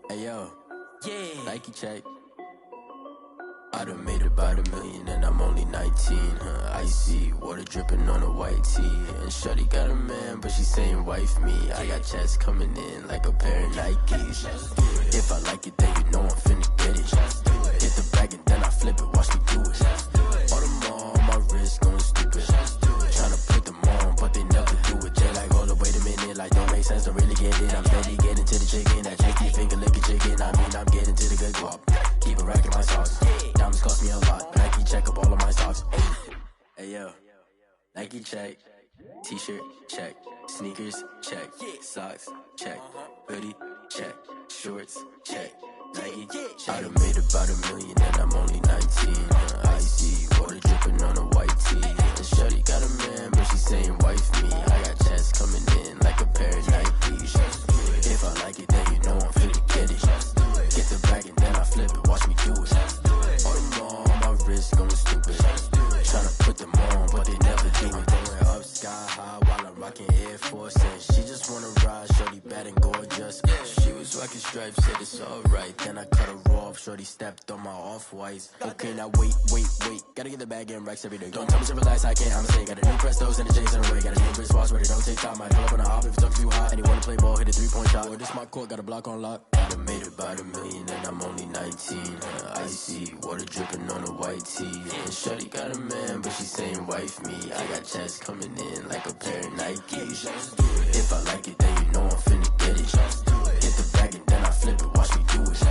Hey yo, yeah, Nike check. I done made about $1 million and I'm only 19. Icy water dripping on a white tee. And shorty got a man, but she saying wife me. I got checks coming in like a pair of Nikes. If I like it, then you know I'm finna get it. Hit the bag and then I flip it, watch me do it. All them on my wrist going stupid. Tryna put them on, but they never do it. They like, hold up, wait a minute, like don't make sense, don't really get it. I'm steady getting to the chicken, that tricky finger licking chicken. I mean, I'm getting to the good guap. Keep a rack in my socks. Diamonds cost me a lot. Nike check up all of my socks. Hey yo, Nike check. T-shirt check. Sneakers check. Socks check. Hoodie check. Shorts check. Nike. I done made about $1 million and I'm only 19. Icy water dripping on a white tee. And shorty got a man, but she saying wife me. I got checks coming in like a pair of Nikes. If I like it, then you know I'm finna get it. Get the bag and then I flip it, watch me do it. All them on my wrist going stupid. Tryna put them on, but they never do it. Going up sky high while I'm rocking Air Force. And she just wanna ride, shorty bad and gorgeous. She was rocking stripes, said it's alright. Then I cut her off, shorty stepped on my off-whites. Okay, now wait. Gotta get the bag and racks every day. Don't tell me to relax, I can't, I'ma say. Got a new Prestos and the J's in the way. Got a new wristwatch, but it don't take time. I pull up on a hop if it's talking too hot. And he wanna play ball, hit a 3-point shot. Boy, this my court, got a block on lock. I done made about $1 million and I'm only 19. Icy water dripping on a white tee. And shorty got a man, but she saying wife me. I got checks coming in like a pair of Nikes. If I like it, then you know I'm finna get it. Hit the bag and then I flip it, watch me do it.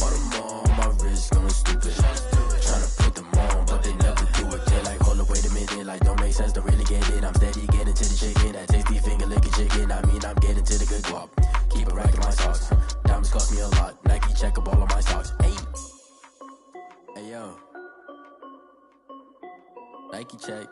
All them on my wrist going stupid. Tryna put them on, but they never do it. They like, hold up, wait a minute, like don't make sense, don't really get it. I'm steady getting to the chicken, that tasty finger licking chicken. I mean, I'm getting to the good guap. Keep a rack in my socks. Diamonds cost me a lot. Nike check up all of my stocks. Hey yo, Nike check.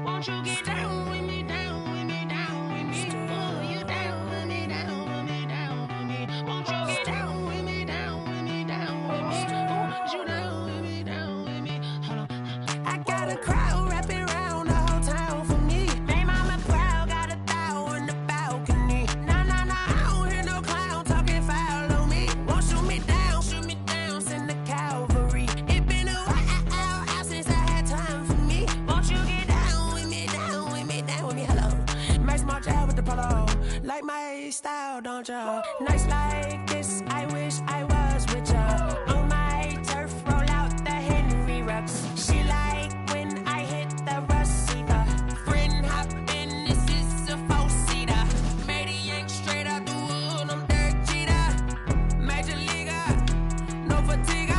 Won't you get down with me, down with me, down with me? Oh, you down with me, down with me, down with me. Won't you get down with me, down with me, down with me? Oh, you down with me, down with me? Hold on. I got a crowd wrapping around the whole town for me. They mama proud, got a thou in the balcony. Nah, I don't hear no clown talking foul on me. Won't shoot me down, send the cavalry. It been a while since I had time for me. Won't you get down with me, hello. Max March out with the polo. Like my style, don't ya? Nights like this, I wish I was with ya. On my turf, roll out the Henry Rux. She like when I hit the receiver. Friend hop in, this is a four-seater. Made a yank straight out the wood, I'm Derek Jeter. Major leaguer, no fatigue.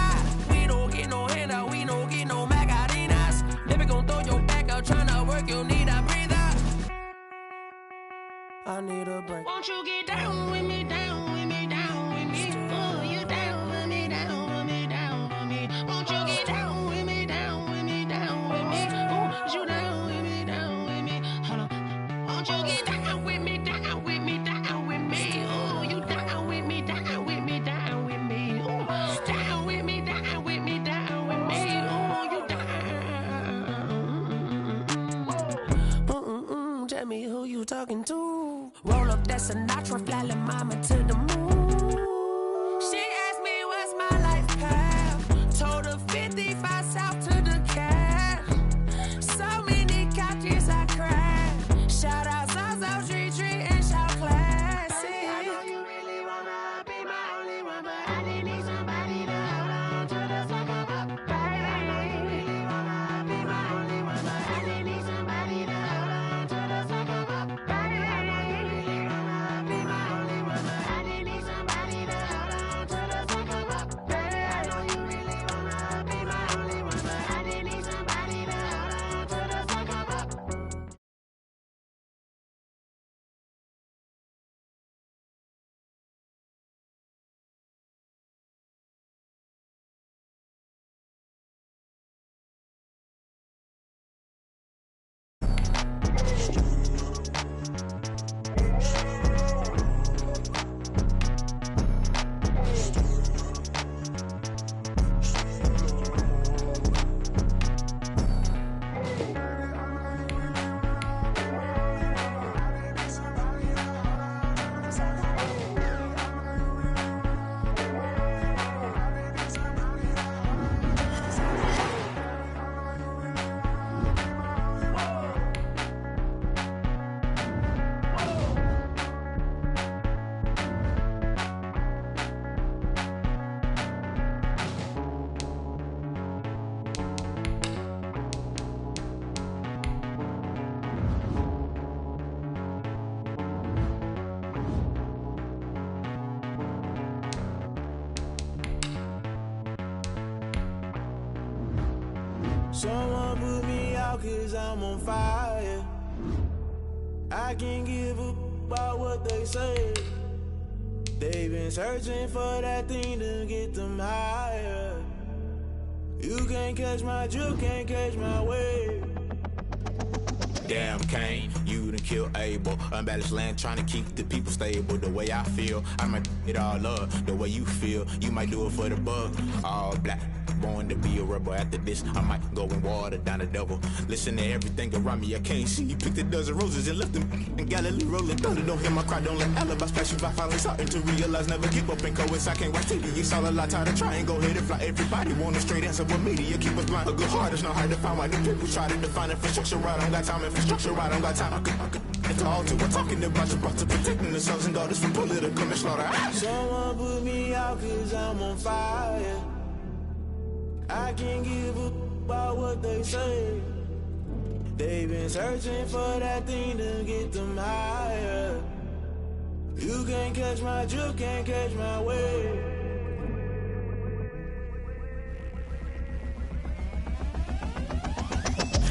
We don't get no handout, we don't get no Macarinas. Never gon' throw your back out, tryna work, you need a breather. I need a break. Won't you get down with me, down with me, down with me? Oh, you down with me, down with me, down with me. Won't you get down with me, down with me, down with me? Oh, you down with me, down with me? Hold on. Won't you get down with me, down with me, down with me? Oh, you down with me, down with me, down with me? Oh, down with me, down with me, down with me? Oh, you down. Tell me who you talking to. Roll up that Sinatra, fly la mama to the moon. She asked me what's my life path. Told her 55 south to the cat. So many couches I cried. Shout out Zazo, Tree, and shout classy. I know you really wanna be my only one, but I didn't need somebody to hold on to the sucker up. Baby, I know you really wanna be my only one, but I didn't need somebody to hold on to the sucker up. Baby, I know you really wanna be my only one, but I didn't need somebody. Someone put me out cause I'm on fire. I can't give a about what they say. They've been searching for that thing to get them higher. You can't catch my drift, can't catch my wave. Damn Kane, you done killed Abel. Unbalanced land trying to keep the people stable. The way I feel, I might it all up. The way you feel, you might do it for the bug. All black, born to be a rebel. After this, I might go and water down the double. Listen to everything around me, I can't see. Picked a dozen roses and left them in Galilee rolling thunder. Don't hear my cry, don't let alibis pass you by. Finally starting to realize, never give up and coincide. I can't watch TV, it's all a lot. Tired of trying, go ahead and fly. Everybody want a straight answer, but media keep us blind. A good heart is not hard to find. Why the people try to define infrastructure right? I don't got time, infrastructure right, I don't got time. I could it's all to we're talking about your to protecting the sons and daughters from political and slaughter. Someone put me out cause I'm on fire. I can't give a about what they say. They've been searching for that thing to get them higher. You can't catch my drift, can't catch my wave.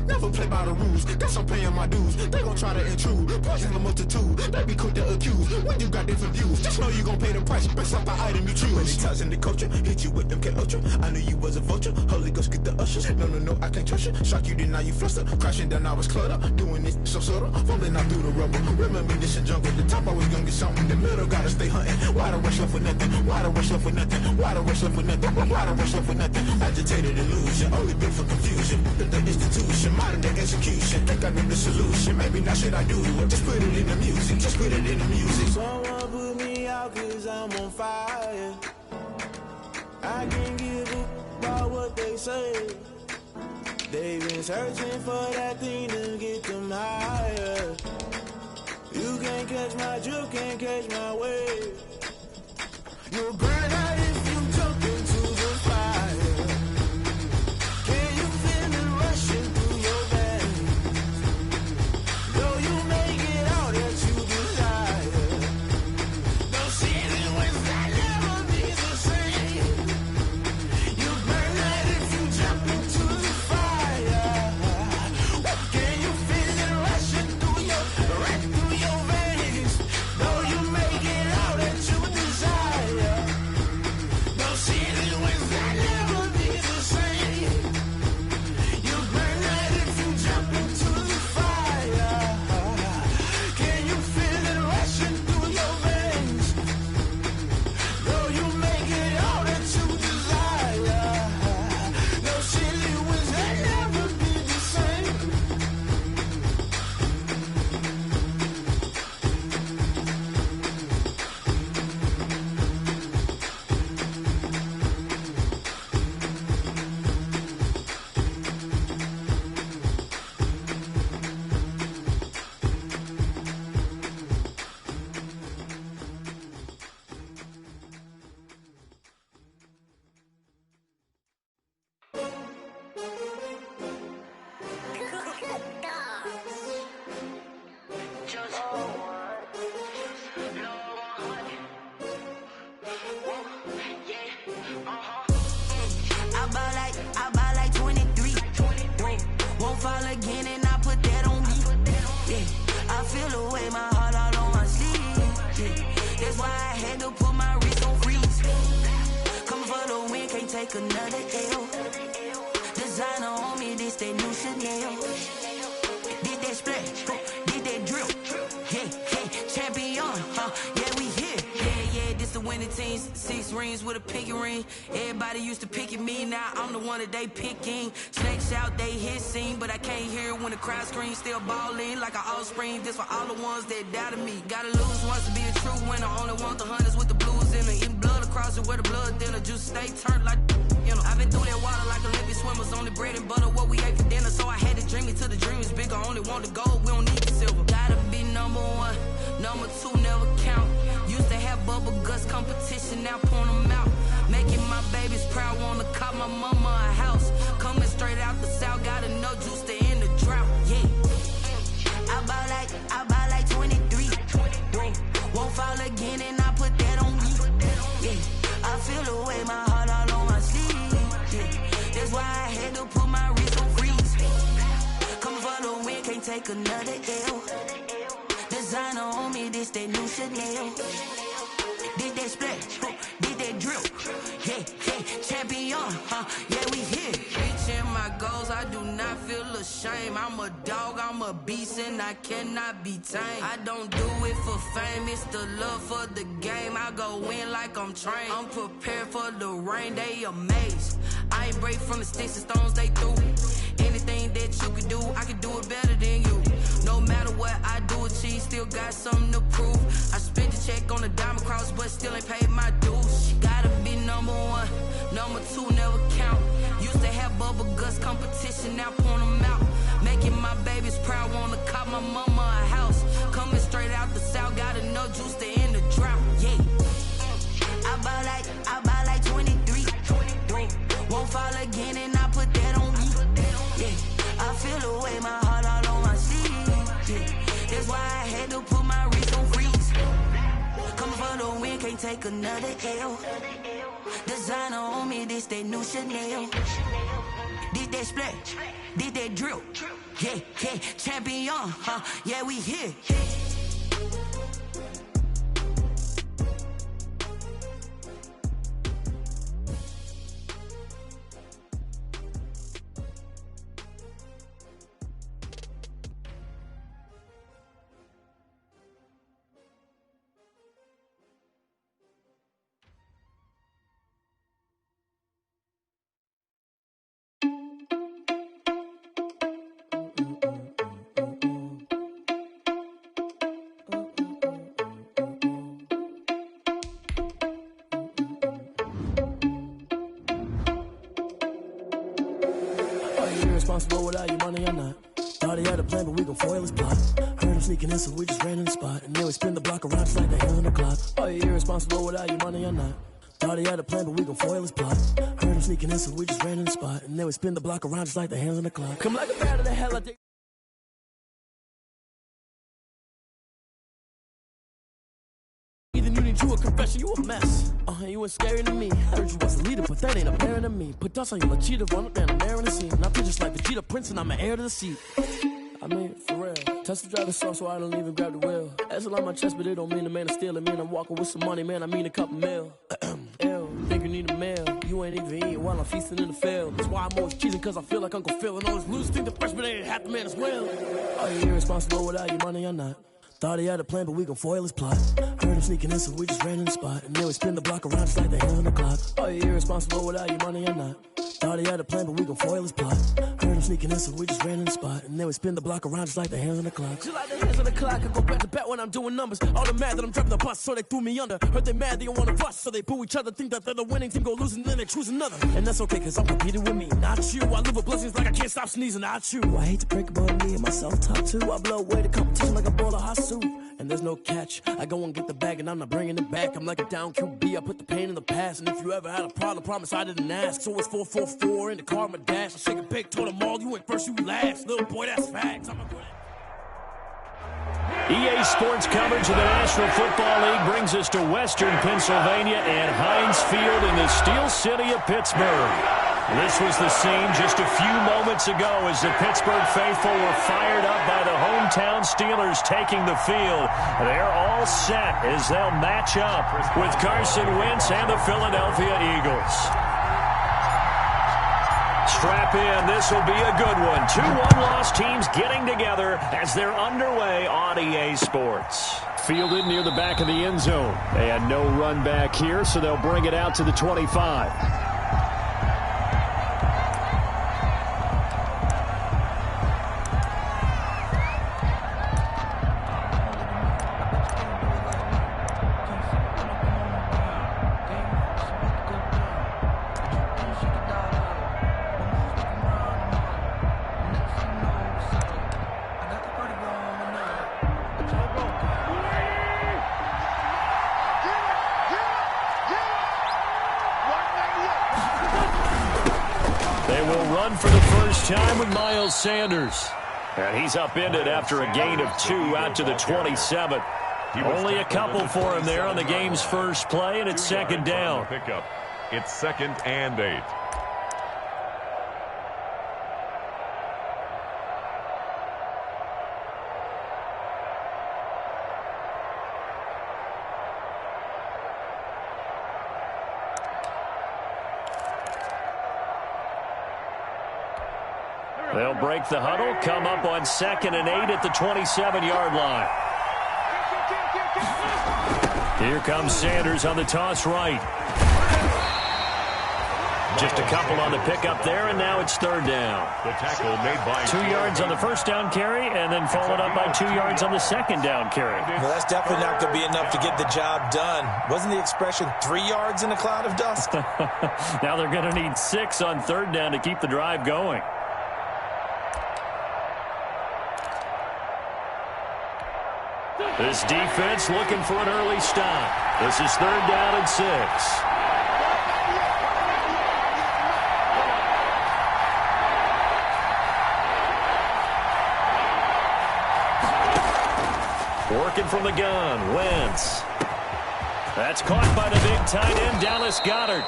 Never play by the rules, guess I'm paying my dues. They gon' try to intrude, poison the multitude. They be quick to accuse, when you got different views. Just know you gon' pay the price, based off the item you choose. Many ties in the culture, hit you with MK Ultra. I knew you was a vulture, Holy Ghost get the ushers. No, I can't trust you. Shock you, then now you fluster. Crashing down, I was cluttered. Doing this so subtle, falling out through the rubble. Remember this a jungle, the top always gonna get something. In the middle, gotta stay hunting. Why the rush left for nothing? Why the rush left for nothing? Why the rush left for nothing? Why the rush left for nothing? Agitated illusion, only built for confusion. The institution, modern day execution. Think I know the solution. Maybe not should I do it? Just put it in the music. Just put it in the music. Someone put me out cause I'm on fire. I can't give a about what they say. They've been searching for that thing to get them higher. You can't catch my drift, can't catch my wave. You'll burn out if you jump into the fire. Can you feel it rushing through your veins? Though you may get all that you desire, those seasons when that never be the same. You burn out if you jump into the fire. Can you feel it rushing through your veins? Though you may get all that you desire, those seasons when that never be the same. You burn out if you jump into the fire. Can you feel it rushing through your veins? Though you may get all that you desire, those silly winds that never be the same. I buy like 23. Won't fall again and I put that on me. Yeah, I feel the way my heart all on my sleeve. Yeah, that's why I had to put my wrist on freeze. Coming for the win, can't take another L. Designer on me, this that new Chanel. Did that splash, did that drill. Yeah, champion, yeah, we here. Yeah, this the winning team. 6 rings with a pinky ring. Everybody used to pick at me, now I'm the one that they picking. Snakes out, they hit scene, but I can't hear it when the crowd screams. Still ballin' like an offspring. This for all the ones that doubted me. Gotta lose once to be a true winner. Only want the hunters with the blues in it. Eating blood across it where the blood thinner. Juice stay turned like you know. I've been through that water like Olympic swimmers. Only bread and butter what we ate for dinner. So I had to dream it till the dream is bigger. Only want the gold, we don't need the silver. Gotta be number 1, number 2 never count. Used to have bubble guts competition, now point them out. Making my babies proud, wanna cop my mama a house. Coming straight out the south, gotta know juice to end the drought. Yeah, I buy like 23. Won't fall again and I put that on me. Yeah, I feel the way my heart all on my sleeve. Yeah, that's why I had to put my wrist on take another L. Designer on me, this that new Chanel. Did that splash, did that drill. Yeah, champion, yeah, we here. Reaching my goals, I do not feel ashamed. I'm a dog, I'm a beast, and I cannot be tamed. I don't do it for fame, it's the love for the game. I go in like I'm trained. I'm prepared for the rain, they amazed. I ain't break from the sticks and stones they threw. Anything that you can do, I can do it better than you. No matter what I do, achieve, still got something to prove. I spent a check on a diamond cross, but still ain't paid my dues. Gotta be number one, number two never count. Used to have bubble guts competition, now point them out. Making my babies proud, wanna cop my mama a house. Coming straight out the south, got enough juice to end the drought. Yeah, I buy like 23. Won't fall again, and I put that on me. Yeah, I feel the way, my heart all on my sleeve. Yeah, that's why I had to put my wrist on freeze. Coming for the win, can't take another L. Designer on me, this that new Chanel. Did that splash, did that drill. Yeah, champion, yeah, we here. Responsible without your money or not. Thought he had a plan, but we gon' foil his plot. Heard him sneaking in, so we just ran in the spot. And then we spin the block around just like the hands on the clock. Are you irresponsible without your money or not? Thought he had a plan, but we gon' foil his plot. Heard him sneaking in, so we just ran in the spot. And then we spin the block around just like the hands on the clock. Come like a bat of the hell, I think. Either you need you a confession, you a mess. You ain't scary to me. Heard you was a leader, but that ain't apparent to me. Put dust on you, Cheetah, run up down the air in the scene. Now I just like Vegeta Prince, and I'm an heir to the seat. I mean, for real. Touch the driver's soft, so I don't even grab the wheel. That's a lot on my chest, but it don't mean the man is stealing. Man, I'm walking with some money, man, I mean a couple mil. Ew, think you need a meal. You ain't even eating while I'm feasting in the field. That's why I'm always cheating, cause I feel like Uncle Phil. And all those losers think the freshman ain't half the man as well. Are you irresponsible without your money or not? Thought he had a plan, but we gon' foil his plot. Heard him sneaking in, so we just ran in the spot. And then we spin the block around just like the hands on the clock. Are you irresponsible without your money or not? Thought he had a plan, but we gon' foil his plot. Heard him sneaking in, so we just ran in the spot. And then we spin the block around just like the hands on the clock. Just like the hands on the clock, I go back to back when I'm doing numbers. All the mad that I'm driving the bus, so they threw me under. Heard they mad, they don't wanna bust, so they boo each other. Think that they're the winning team, go losing, then they choose another. And that's okay, cause I'm competing with me, not you. I live with blessings like I can't stop sneezing, not you. I hate to break about me and my self-talk too. I blow away the competition like a bowl of hot soup. And there's no catch. I go and get the bag and I'm not bringing it back. I'm like a down QB, I put the pain in the past. And if you ever had a problem, promise I didn't ask. So it's 444 in the car, my dash. I shake a big, told them all, you ain't first, you last. Little boy, that's facts. EA Sports coverage of the National Football League brings us to Western Pennsylvania and Heinz Field in the Steel City of Pittsburgh. This was the scene just a few moments ago as the Pittsburgh faithful were fired up by the hometown Steelers taking the field. They're all set as they'll match up with Carson Wentz and the Philadelphia Eagles. Strap in, this will be a good one. 2 one-loss teams getting together as they're underway on EA Sports. Fielded near the back of the end zone. They had no run back here, so they'll bring it out to the 25. For the first time with Miles Sanders. And he's upended after a gain of 2 out to the 27. Only a couple for him there on the game's first play, and it's second down. Pickup. It's 2nd and 8. They'll break the huddle, come up on 2nd and 8 at the 27-yard line. Here comes Sanders on the toss right. Just a couple on the pickup there, and now it's 3rd down. The tackle made by 2 yards on the 1st down carry, and then followed up by 2 yards on the 2nd down carry. Well, that's definitely not going to be enough to get the job done. Wasn't the expression 3 yards in a cloud of dust? Now they're going to need 6 on 3rd down to keep the drive going. This defense looking for an early stop. This is 3rd down and 6. Working from the gun, Wentz. That's caught by the big tight end, Dallas Goedert.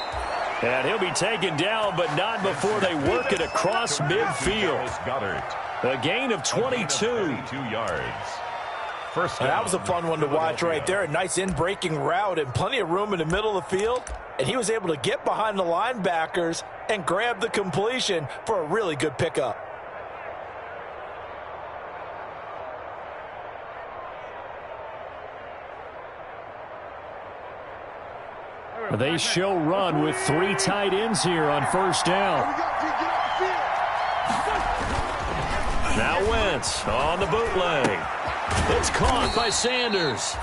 And he'll be taken down, but not before they work it across midfield. A gain of 22 yards. First that was a fun one to watch right there. A nice in-breaking route and plenty of room in the middle of the field. And he was able to get behind the linebackers and grab the completion for a really good pickup. They show run with 3 tight ends here on 1st down. Now Wentz on the bootleg. It's caught by Sanders.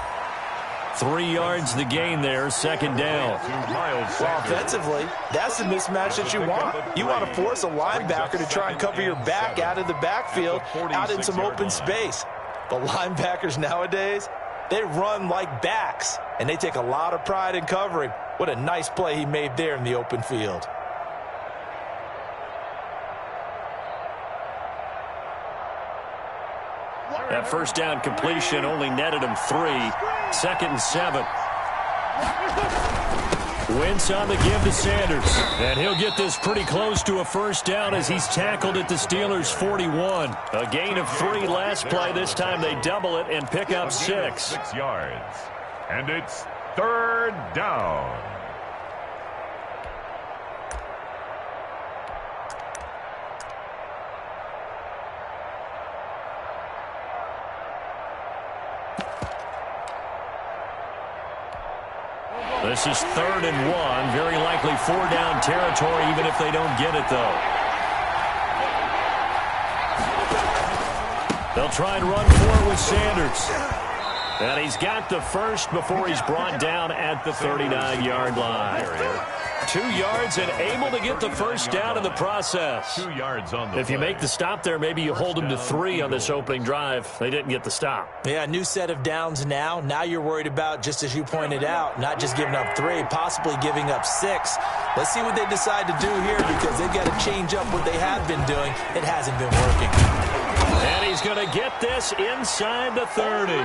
3 yards the gain there, 2nd down. Well, offensively, that's the mismatch that you want. You want to force a linebacker to try and cover your back out of the backfield, out in some open space. The linebackers nowadays, they run like backs, and they take a lot of pride in covering. What a nice play he made there in the open field. That 1st down completion only netted him 3. 2nd and 7. Wentz on the give to Sanders. And he'll get this pretty close to a 1st down as he's tackled at the Steelers' 41. A gain of 3 last play. This time they double it and pick up 6. 6 yards. And it's 3rd down. This is 3rd and 1. Very likely 4-down territory, even if they don't get it, though. They'll try and run for it with Sanders. And he's got the first before he's brought down at the 39-yard line. 2 yards and able to get the 1st down in the process. 2 yards on the If you make the stop there, maybe you hold them to 3 on this opening drive. They didn't get the stop. Yeah, new set of downs now. Now you're worried about, just as you pointed out, not just giving up 3, possibly giving up 6. Let's see what they decide to do here, because they've got to change up what they have been doing. It hasn't been working. And he's going to get this inside the 30.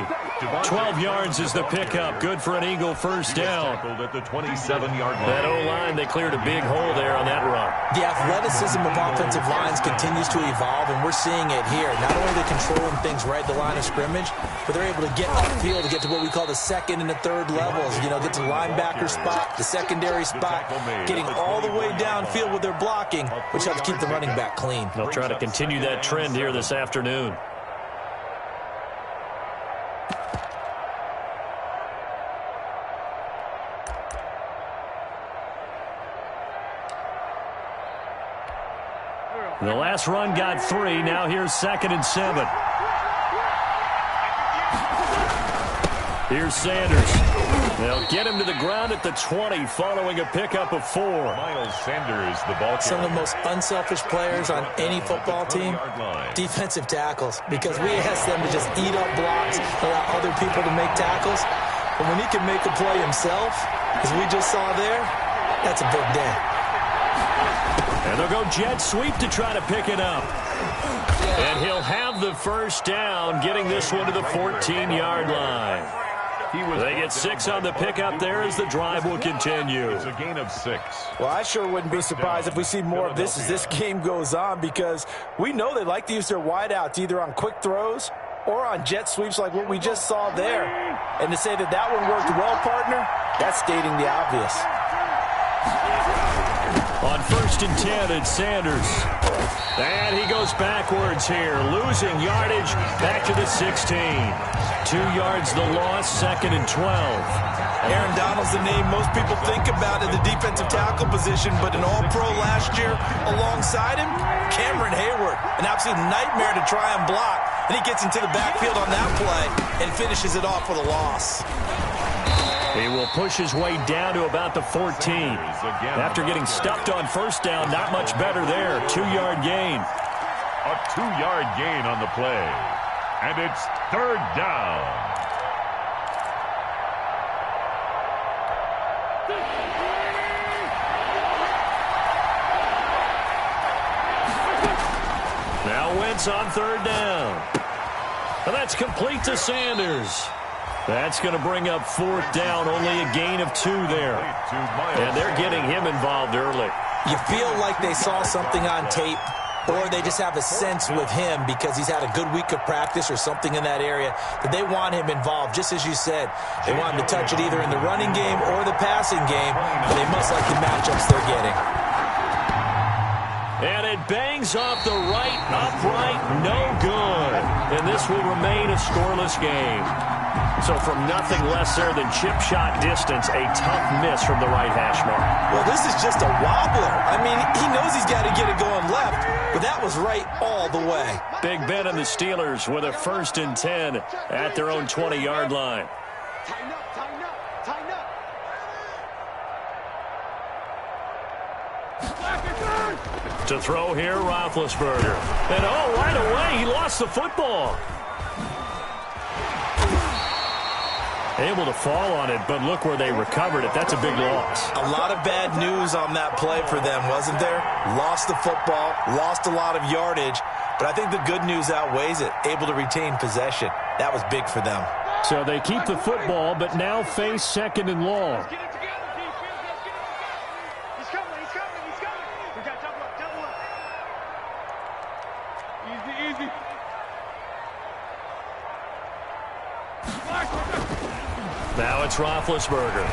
12 yards is the pickup. Good for an Eagle 1st down. At the 27-yard line. That O-line, they cleared a big hole there on that run. The athleticism of offensive lines continues to evolve, and we're seeing it here. Not only are they controlling things right at the line of scrimmage, but they're able to get upfield to get to what we call the 2nd and the 3rd levels. You know, get to the linebacker spot, the secondary spot, getting all the way downfield with their blocking, which helps keep the running back clean. They'll try to continue that trend here this afternoon. The last run got 3. Now here's 2nd and 7. Here's Sanders. They'll get him to the ground at the 20 following a pickup of 4. Miles Sanders, the ball carrier. Some of the most unselfish players on any football team, defensive tackles, because we ask them to just eat up blocks, allow other people to make tackles. But when he can make a play himself, as we just saw there, that's a big day. And they'll go jet sweep to try to pick it up. And he'll have the 1st down, getting this one to the 14-yard line. They get 6 on the pickup there as the drive will continue. It's a gain of 6. Well, I sure wouldn't be surprised if we see more of this as this game goes on, because we know they like to use their wideouts either on quick throws or on jet sweeps like what we just saw there. And to say that that one worked well, partner, that's stating the obvious. On 1st and 10, it's Sanders. And he goes backwards here, losing yardage back to the 16. 2 yards the loss, 2nd and 12. Aaron Donald's the name most people think about in the defensive tackle position, but an all-pro last year alongside him, Cameron Hayward, an absolute nightmare to try and block. And he gets into the backfield on that play and finishes it off with a loss. He will push his way down to about the 14. After getting stuffed on 1st down, not much better there. 2-yard gain. A 2-yard gain on the play. And it's 3rd down. Now Wentz on 3rd down. And that's complete to Sanders. That's going to bring up 4th down, only a gain of 2 there. And they're getting him involved early. You feel like they saw something on tape, or they just have a sense with him because he's had a good week of practice or something in that area that they want him involved. Just as you said, they want him to touch it either in the running game or the passing game, and they must like the matchups they're getting. And it bangs off the right upright, no good. And this will remain a scoreless game. So from nothing less there than chip shot distance, a tough miss from the right hash mark. Well, this is just a wobbler. I mean, he knows he's got to get it going left, but that was right all the way. Big Ben and the Steelers with a 1st and 10 at their own 20-yard line. Tighten up, tighten up, tighten up. To throw here, Roethlisberger. And right away, he lost the football. Able to fall on it, but look where they recovered it. That's a big loss. A lot of bad news on that play for them, wasn't there? Lost the football, lost a lot of yardage, but I think the good news outweighs it. Able to retain possession. That was big for them. So they keep the football, but now face 2nd and long. He's coming, he's coming, he's coming. We got double up, double up. Easy, easy. Now it's Roethlisberger.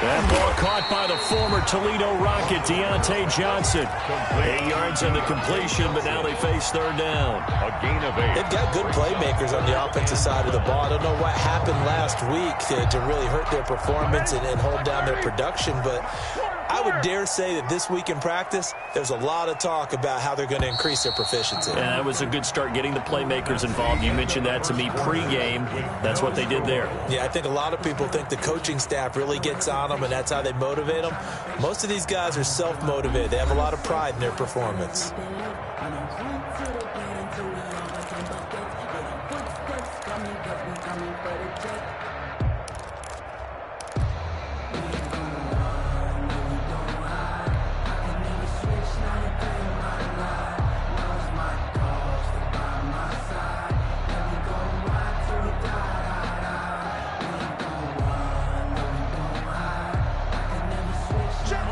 That ball caught by the former Toledo Rocket, Deontay Johnson. 8 yards on the completion, but now they face 3rd down. A gain of 8. They've got good playmakers on the offensive side of the ball. I don't know what happened last week to really hurt their performance and hold down their production, but I would dare say that this week in practice, there's a lot of talk about how they're going to increase their proficiency. And that was a good start, getting the playmakers involved. You mentioned that to me pregame. That's what they did there. Yeah, I think a lot of people think the coaching staff really gets on them, and that's how they motivate them. Most of these guys are self-motivated. They have a lot of pride in their performance.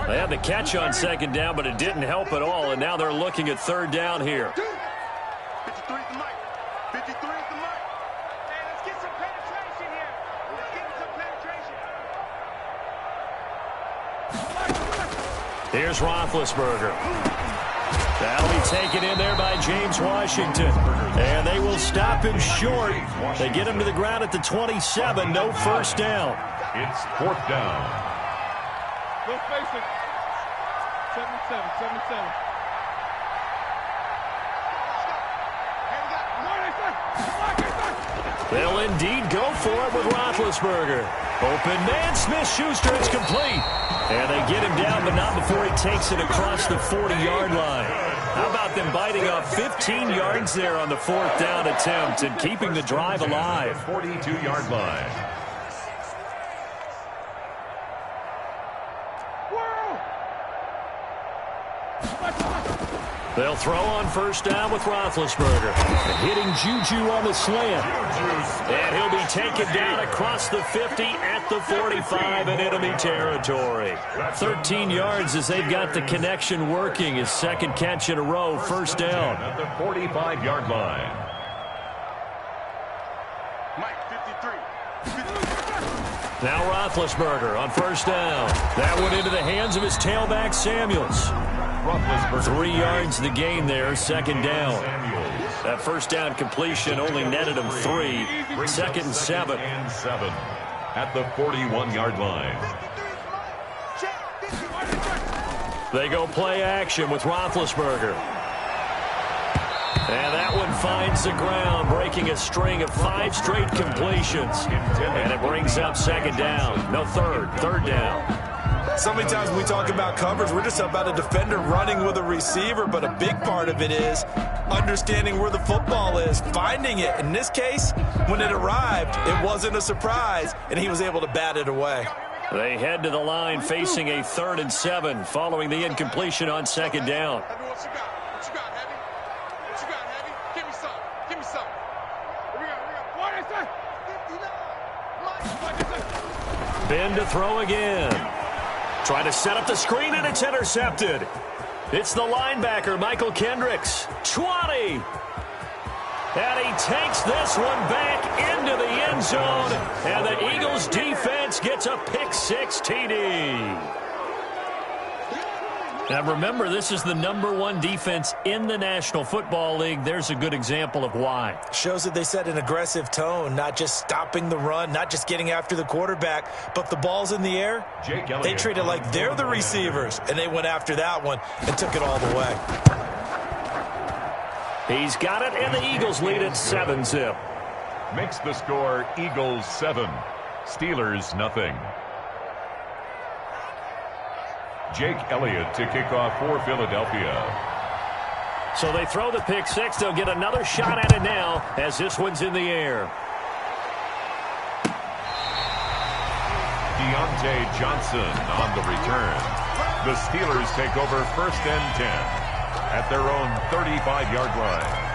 They had the catch on 2nd down, but it didn't help at all, and now they're looking at 3rd down here. 53 is the mic. 53 is the mic. Hey, let's get some penetration here. Let's get some penetration. Here's Roethlisberger. That'll be taken in there by James Washington. And they will stop him short. They get him to the ground at the 27. No 1st down. It's 4th down. Go face it. 77, 77. They'll indeed go for it with Roethlisberger. Open man, Smith-Schuster, it's complete. And they get him down, but not before he takes it across the 40-yard line. How about them biting off 15 yards there on the 4th down attempt and keeping the drive alive? 42-yard line. They'll throw on 1st down with Roethlisberger. Hitting Juju on the slant. And he'll be taken down across the 50 at the 45 in enemy territory. 13 yards as they've got the connection working. His 2nd catch in a row, 1st down. At the 45-yard line. Mike, 53. Now Roethlisberger on first down. That went into the hands of his tailback, Samuels. 3 yards the gain there, second down. That first down completion only netted him 3. Second and 7. At the 41-yard line. They go play action with Roethlisberger. And that one finds the ground, breaking a string of 5 straight completions. And it brings up second down. No, third down. So many times when we talk about coverage, we're just about a defender running with a receiver, but a big part of it is understanding where the football is, finding it. In this case, when it arrived, it wasn't a surprise, and he was able to bat it away. They head to the line facing a 3rd and 7 following the incompletion on second down. Ben to throw again. Trying to set up the screen, and it's intercepted. It's the linebacker, Michael Kendricks. 20. And he takes this one back into the end zone. And the Eagles defense gets a pick-6 TD. Now remember, this is the #1 defense in the National Football League. There's a good example of why. Shows that they set an aggressive tone, not just stopping the run, not just getting after the quarterback, but the ball's in the air. They treat it like they're the receivers, and they went after that one and took it all the way. He's got it, and the Eagles lead at 7-zip. Makes the score Eagles 7, Steelers nothing. Jake Elliott to kick off for Philadelphia. So they throw the pick-6. They'll get another shot at it now as this one's in the air. Deontay Johnson on the return. The Steelers take over 1st and 10 at their own 35-yard line.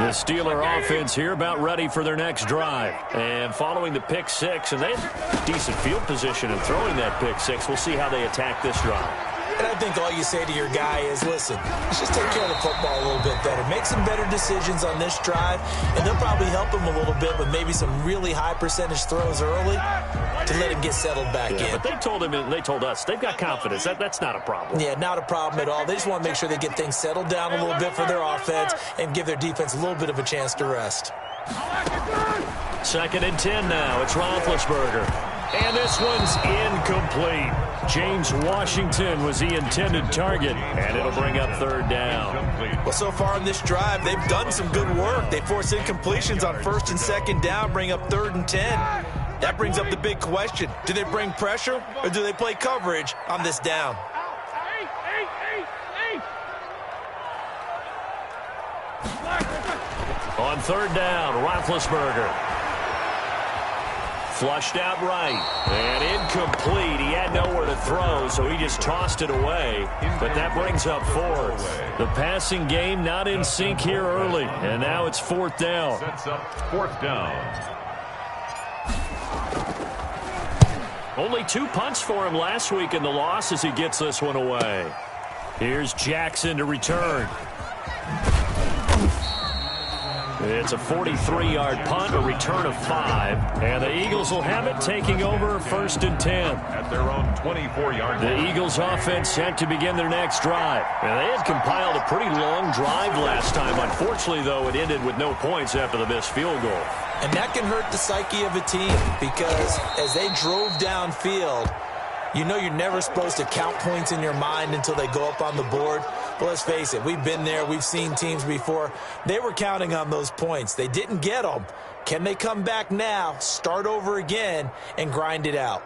The Steeler offense here about ready for their next drive. And following the pick-6, and they have decent field position in throwing that pick-6. We'll see how they attack this drive. And I think all you say to your guy is, listen, let's just take care of the football a little bit better. Make some better decisions on this drive, and they'll probably help him a little bit with maybe some really high percentage throws early to let him get settled back in. But they told him, and they told us, they've got confidence. That's not a problem. Yeah, not a problem at all. They just want to make sure they get things settled down a little bit for their offense and give their defense a little bit of a chance to rest. 2nd and 10 now. It's Roethlisberger. And this one's incomplete. James Washington was the intended target, and it'll bring up 3rd down. Well, so far in this drive, they've done some good work. They force incompletions on 1st and 2nd down, bring up 3rd and 10. That brings up the big question. Do they bring pressure, or do they play coverage on this down? On 3rd down, Roethlisberger. Flushed out right. And incomplete. He had nowhere to throw, so he just tossed it away. But that brings up 4th. The passing game not in sync here early. And now it's 4th down. Sets up 4th down. Only 2 punts for him last week in the loss as he gets this one away. Here's Jackson to return. It's a 43-yard punt, a return of 5. And the Eagles will have it, taking over 1st and 10. At their own 24-yard line. The Eagles offense set to begin their next drive. And they had compiled a pretty long drive last time. Unfortunately, though, it ended with no points after the missed field goal. And that can hurt the psyche of a team because as they drove downfield, you know you're never supposed to count points in your mind until they go up on the board. Well, let's face it, we've been there. We've seen teams before. They were counting on those points. They didn't get them. Can they come back now, start over again, and grind it out?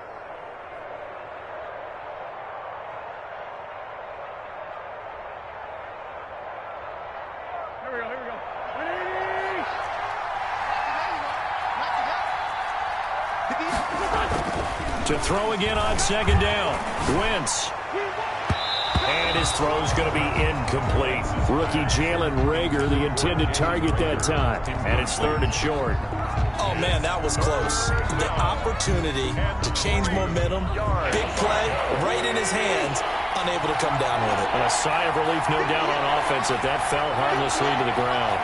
To throw again on 2nd down. Wentz. And his throw's going to be incomplete. Rookie Jalen Reagor, the intended target that time. And it's 3rd and short. Oh, man, that was close. The opportunity to change momentum, big play, right in his hands, unable to come down with it. And a sigh of relief, no doubt, on offense if that fell harmlessly to the ground.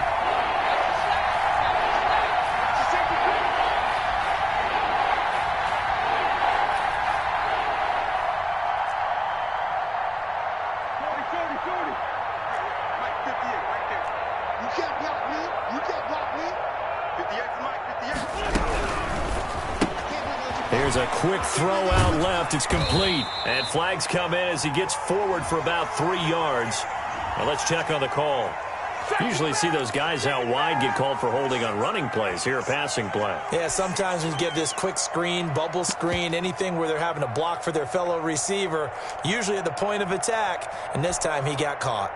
There's a quick throw out left. It's complete. And flags come in as he gets forward for about 3 yards. Now let's check on the call. Usually see those guys out wide get called for holding on running plays. Here, a passing play. Yeah, sometimes when you get this quick screen, bubble screen, anything where they're having to block for their fellow receiver, usually at the point of attack, and this time he got caught.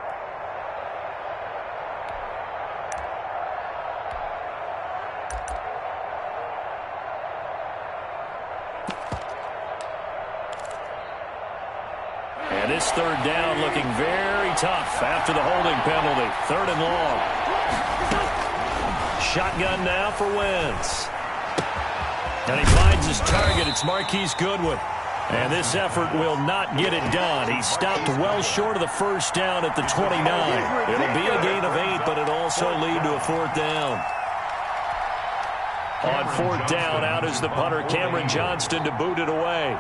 And this 3rd down looking very tough after the holding penalty. 3rd and long. Shotgun now for Wentz. And he finds his target. It's Marquise Goodwin. And this effort will not get it done. He stopped well short of the 1st down at the 29. It'll be a gain of 8, but it'll also lead to a 4th down. On 4th down, out is the punter, Cameron Johnston, to boot it away.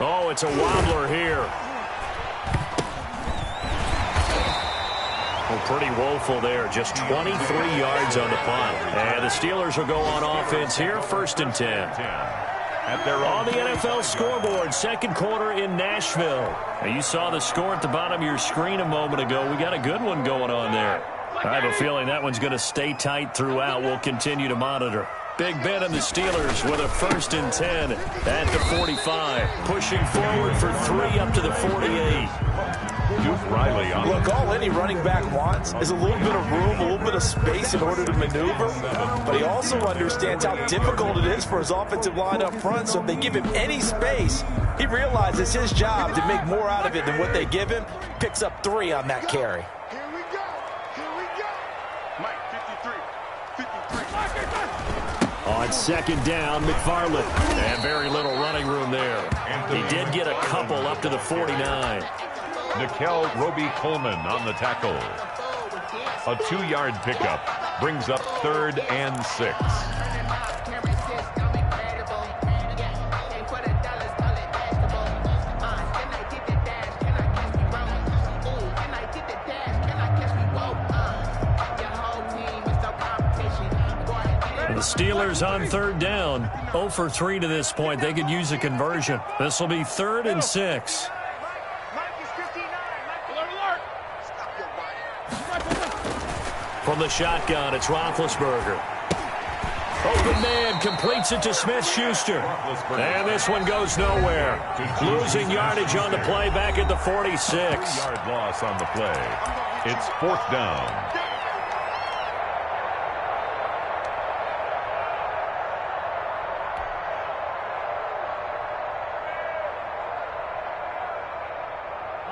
Oh, it's a wobbler here. Oh, pretty woeful there. Just 23 yards on the punt. And the Steelers will go on offense here, 1st and 10. On the NFL scoreboard, 2nd quarter in Nashville. Now, you saw the score at the bottom of your screen a moment ago. We got a good one going on there. I have a feeling that one's going to stay tight throughout. We'll continue to monitor. Big Ben and the Steelers with a 1st and 10 at the 45. Pushing forward for 3 up to the 48. Duke Riley on. Look, all any running back wants is a little bit of room, a little bit of space in order to maneuver. But he also understands how difficult it is for his offensive line up front. So if they give him any space, he realizes his job to make more out of it than what they give him. Picks up 3 on that carry. Here we go. Here we go. Mike, 53. 53. On 2nd down, McFarland. And very little running room there. He did get a couple up to the 49. Nickel Roby-Coleman on the tackle. A 2-yard pickup brings up 3rd and 6. The Steelers on 3rd down. 0 for 3 to this point. They could use a conversion. This will be 3rd and 6. From the shotgun, it's Roethlisberger. Open man completes it to Smith-Schuster. And this one goes nowhere. Losing yardage on the play back at the 46. 3-yard loss on the play. It's 4th down.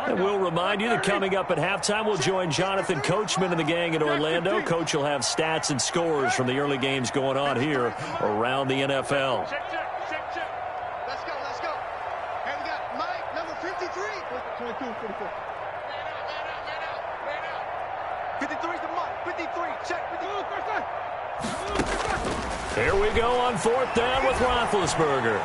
And we'll remind you that coming up at halftime, we'll join Jonathan Coachman and the gang in Orlando. Coach will have stats and scores from the early games going on here around the NFL. Check. Let's go. And we got Mike, number 53. 22, 44. Man out. 53 to Mike. 53. Check. 53. Here we go on 4th down with Roethlisberger.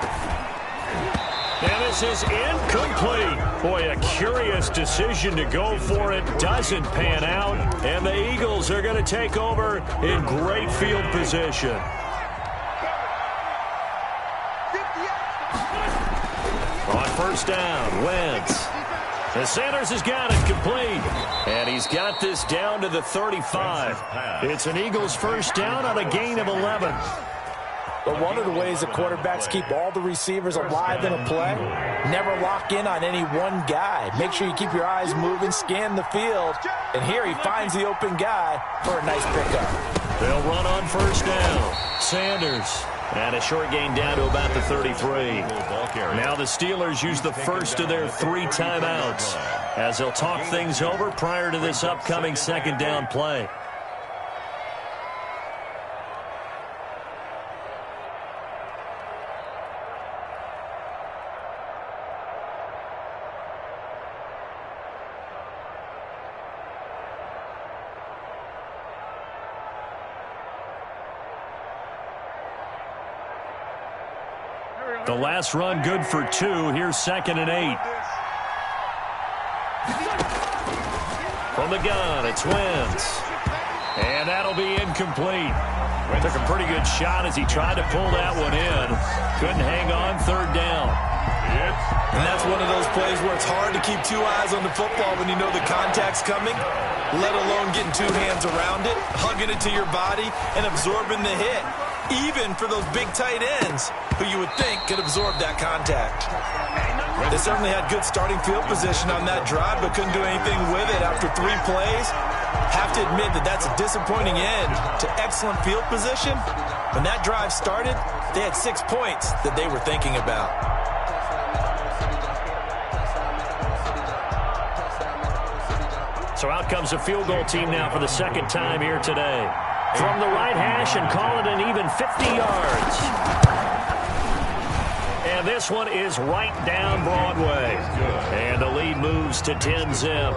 And this is incomplete. Boy, a curious decision to go for it. Doesn't pan out. And the Eagles are going to take over in great field position. On 1st down, Wentz. The Sanders has got it complete. And he's got this down to the 35. It's an Eagles 1st down on a gain of 11. But one of the ways the quarterbacks keep all the receivers alive in a play, never lock in on any one guy. Make sure you keep your eyes moving, scan the field, and here he finds the open guy for a nice pickup. They'll run on 1st down. Sanders And a short gain down to about the 33. Now the Steelers use the first of their 3 timeouts as they'll talk things over prior to this upcoming second down play. The last run good for 2. Here's 2nd and 8. From the gun, it's Wentz. And that'll be incomplete. Took a pretty good shot as he tried to pull that one in. Couldn't hang on, 3rd down. And that's one of those plays where it's hard to keep 2 eyes on the football when you know the contact's coming, let alone getting 2 hands around it, hugging it to your body, and absorbing the hit. Even for those big tight ends who you would think could absorb that contact. They certainly had good starting field position on that drive, but couldn't do anything with it after 3 plays. Have to admit that that's a disappointing end to excellent field position. When that drive started, they had 6 points that they were thinking about. So out comes a field goal team now for the 2nd time here today. From the right hash and call it an even 50 yards. And this one is right down Broadway. And the lead moves to 10-zip.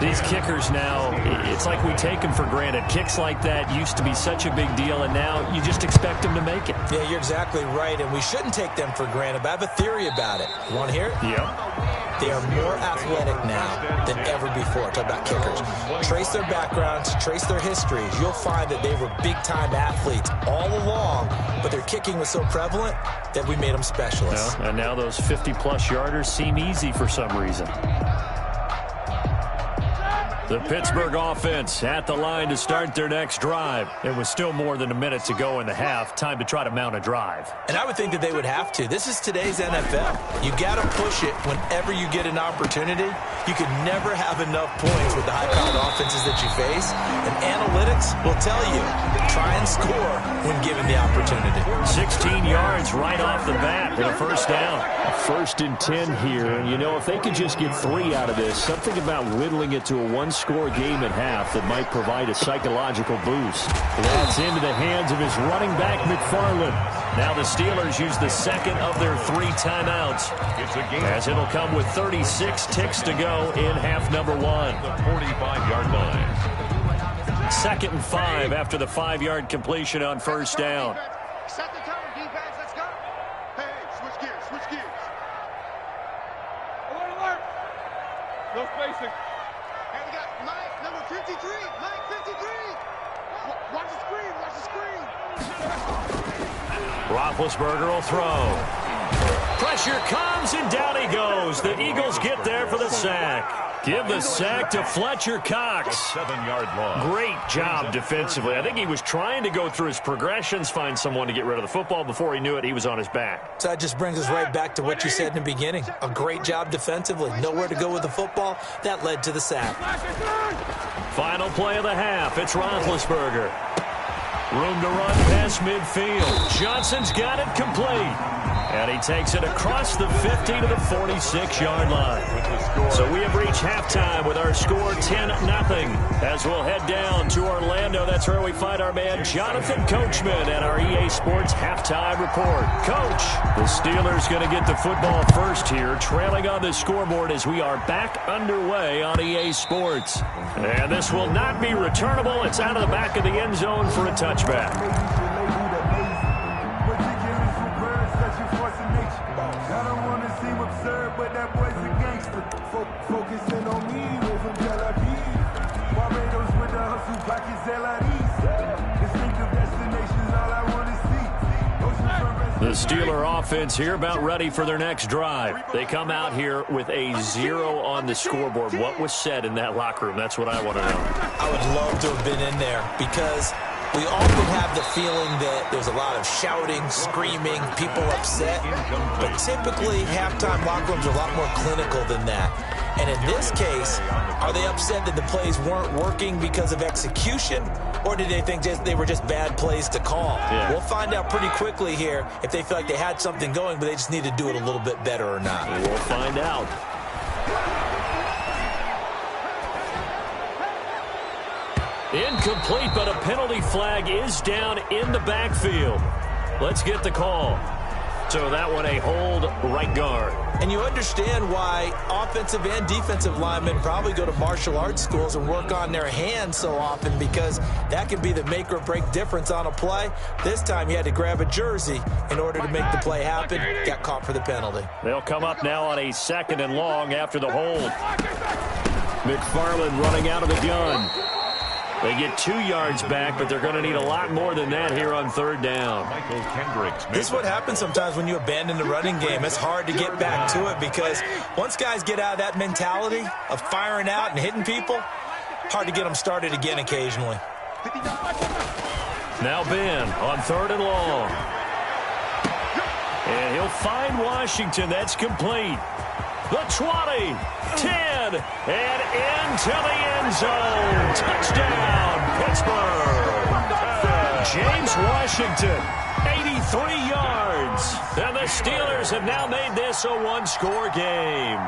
These kickers now, it's like we take them for granted. Kicks like that used to be such a big deal, and now you just expect them to make it. Yeah, you're exactly right, and we shouldn't take them for granted, but I have a theory about it. You want to hear it? Yeah. They are more athletic now than ever before. Talk about kickers. Trace their backgrounds, trace their histories. You'll find that they were big-time athletes all along, but their kicking was so prevalent that we made them specialists. Yeah, and now those 50-plus yarders seem easy for some reason. The Pittsburgh offense at the line to start their next drive. It was still more than a minute to go in the half. Time to try to mount a drive. And I would think that they would have to. This is today's NFL. You got to push it whenever you get an opportunity. You can never have enough points with the high-powered offenses that you face. And analytics will tell you, try and score when given the opportunity. 16 yards right off the bat for the first down. 1st and 10 here. And, you know, if they could just get 3 out of this, something about whittling it to a one-score game at half that might provide a psychological boost. That's into the hands of his running back, McFarland. Now the Steelers use the 2nd of their 3 timeouts, as it'll come with 36 ticks to go in half number 1. The 45-yard line. 2nd and 5 after the 5-yard completion on 1st down. Set the tone, defense. Let's go. Hey, switch gears. Switch gears. Alert, alert. No spacing. Hey, we got Mike, number 53. Mike, 53. Watch the screen. Watch the screen. Roethlisberger will throw. Pressure comes, and down he goes. The Eagles get there for the sack. Give the sack to Fletcher Cox. 7-yard loss. Great job defensively. I think he was trying to go through his progressions, find someone to get rid of the football. Before he knew it, he was on his back. So that just brings us right back to what you said in the beginning. A great job defensively. Nowhere to go with the football. That led to the sack. Final play of the half. It's Roethlisberger. Room to run past midfield. Johnson's got it complete. And he takes it across the 50 to the 46-yard line. So we have reached halftime with our score 10-0. As we'll head down to Orlando, that's where we find our man Jonathan Coachman at our EA Sports Halftime Report. Coach, the Steelers going to get the football first here, trailing on the scoreboard as we are back underway on EA Sports. And this will not be returnable. It's out of the back of the end zone for a touchback. But that boy's a gangster. Focusing on me, went from Tel Aviv. Barbados with the hustle, pockets LIDs. Distinctive destinations, all I want to see. The Steeler offense here about ready for their next drive. They come out here with a 0 on the scoreboard. What was said in that locker room? That's what I want to know. I would love to have been in there because we often have the feeling that there's a lot of shouting, screaming, people upset. But typically, halftime locker rooms are a lot more clinical than that. And in this case, are they upset that the plays weren't working because of execution, or did they think they were just bad plays to call? Yeah. We'll find out pretty quickly here if they feel like they had something going, but they just need to do it a little bit better or not. We'll find out. Incomplete, but a penalty flag is down in the backfield. Let's get the call. So that one a hold right guard. And you understand why offensive and defensive linemen probably go to martial arts schools and work on their hands so often, because that can be the make or break difference on a play. This time he had to grab a jersey in order to make the play happen. Got caught for the penalty. They'll come up now on a 2nd and long after the hold. McFarland running out of the gun. They get 2 yards back, but they're going to need a lot more than that here on 3rd down. This is what happens sometimes when you abandon the running game. It's hard to get back to it, because once guys get out of that mentality of firing out and hitting people, hard to get them started again occasionally. Now Ben on 3rd and long. And he'll find Washington. That's complete. The 20, 10, and into the end zone. Touchdown, Pittsburgh. James Washington, 83 yards. And the Steelers have now made this a 1-score game.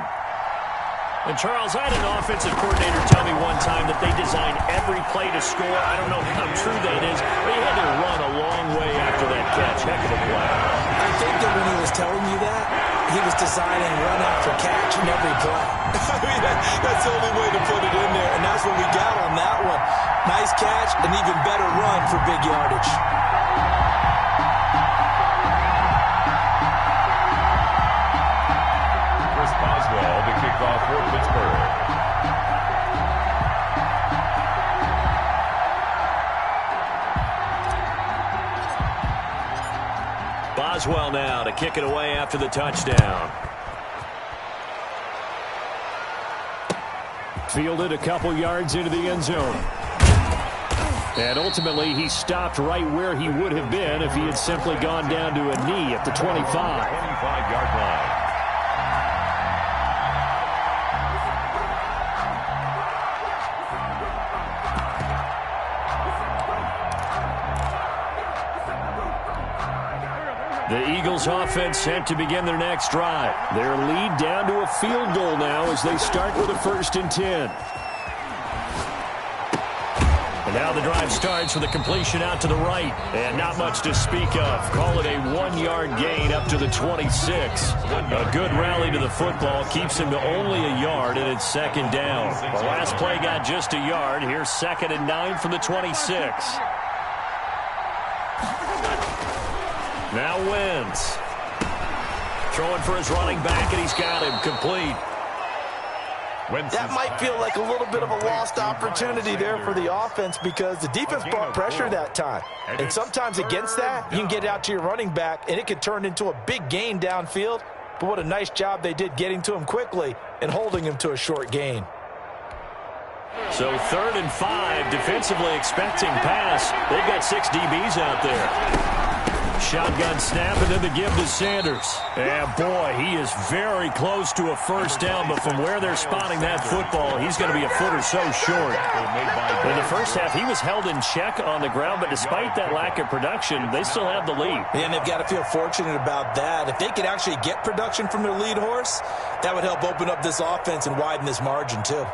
And Charles, I had an offensive coordinator tell me one time that they design every play to score. I don't know how true that is, but he had to run a long way after that catch. Heck of a play. I think that when he was telling you that, he was designing run after catch in every play. I mean, that's the only way to put it in there, and that's what we got on that one. Nice catch, an even better run for big yardage. Boswell to kick off for Pittsburgh. Boswell now to kick it away after the touchdown. Fielded a couple yards into the end zone. And ultimately, he stopped right where he would have been if he had simply gone down to a knee at the 25. 25-yard line. The Eagles offense set to begin their next drive. Their lead down to a field goal now as they start with a 1st and 10. And now the drive starts with a completion out to the right. And not much to speak of. Call it a 1-yard gain up to the 26. A good rally to the football keeps him to only a yard, and it's 2nd down. The last play got just a yard. Here's 2nd and 9 from the 26. Now Wentz. Throwing for his running back, and he's got him complete. That might feel like a little bit of a lost opportunity there for the offense, because the defense brought pressure that time. And sometimes against that, you can get out to your running back, and it could turn into a big gain downfield. But what a nice job they did getting to him quickly and holding him to a short gain. So 3rd and 5, defensively expecting pass. They've got 6 DBs out there. Shotgun snap, and then the give to Sanders. And boy, he is very close to a 1st down, but from where they're spotting that football, he's going to be a foot or so short. In the first half, he was held in check on the ground, but despite that lack of production, they still have the lead. And they've got to feel fortunate about that. If they could actually get production from their lead horse, that would help open up this offense and widen this margin too.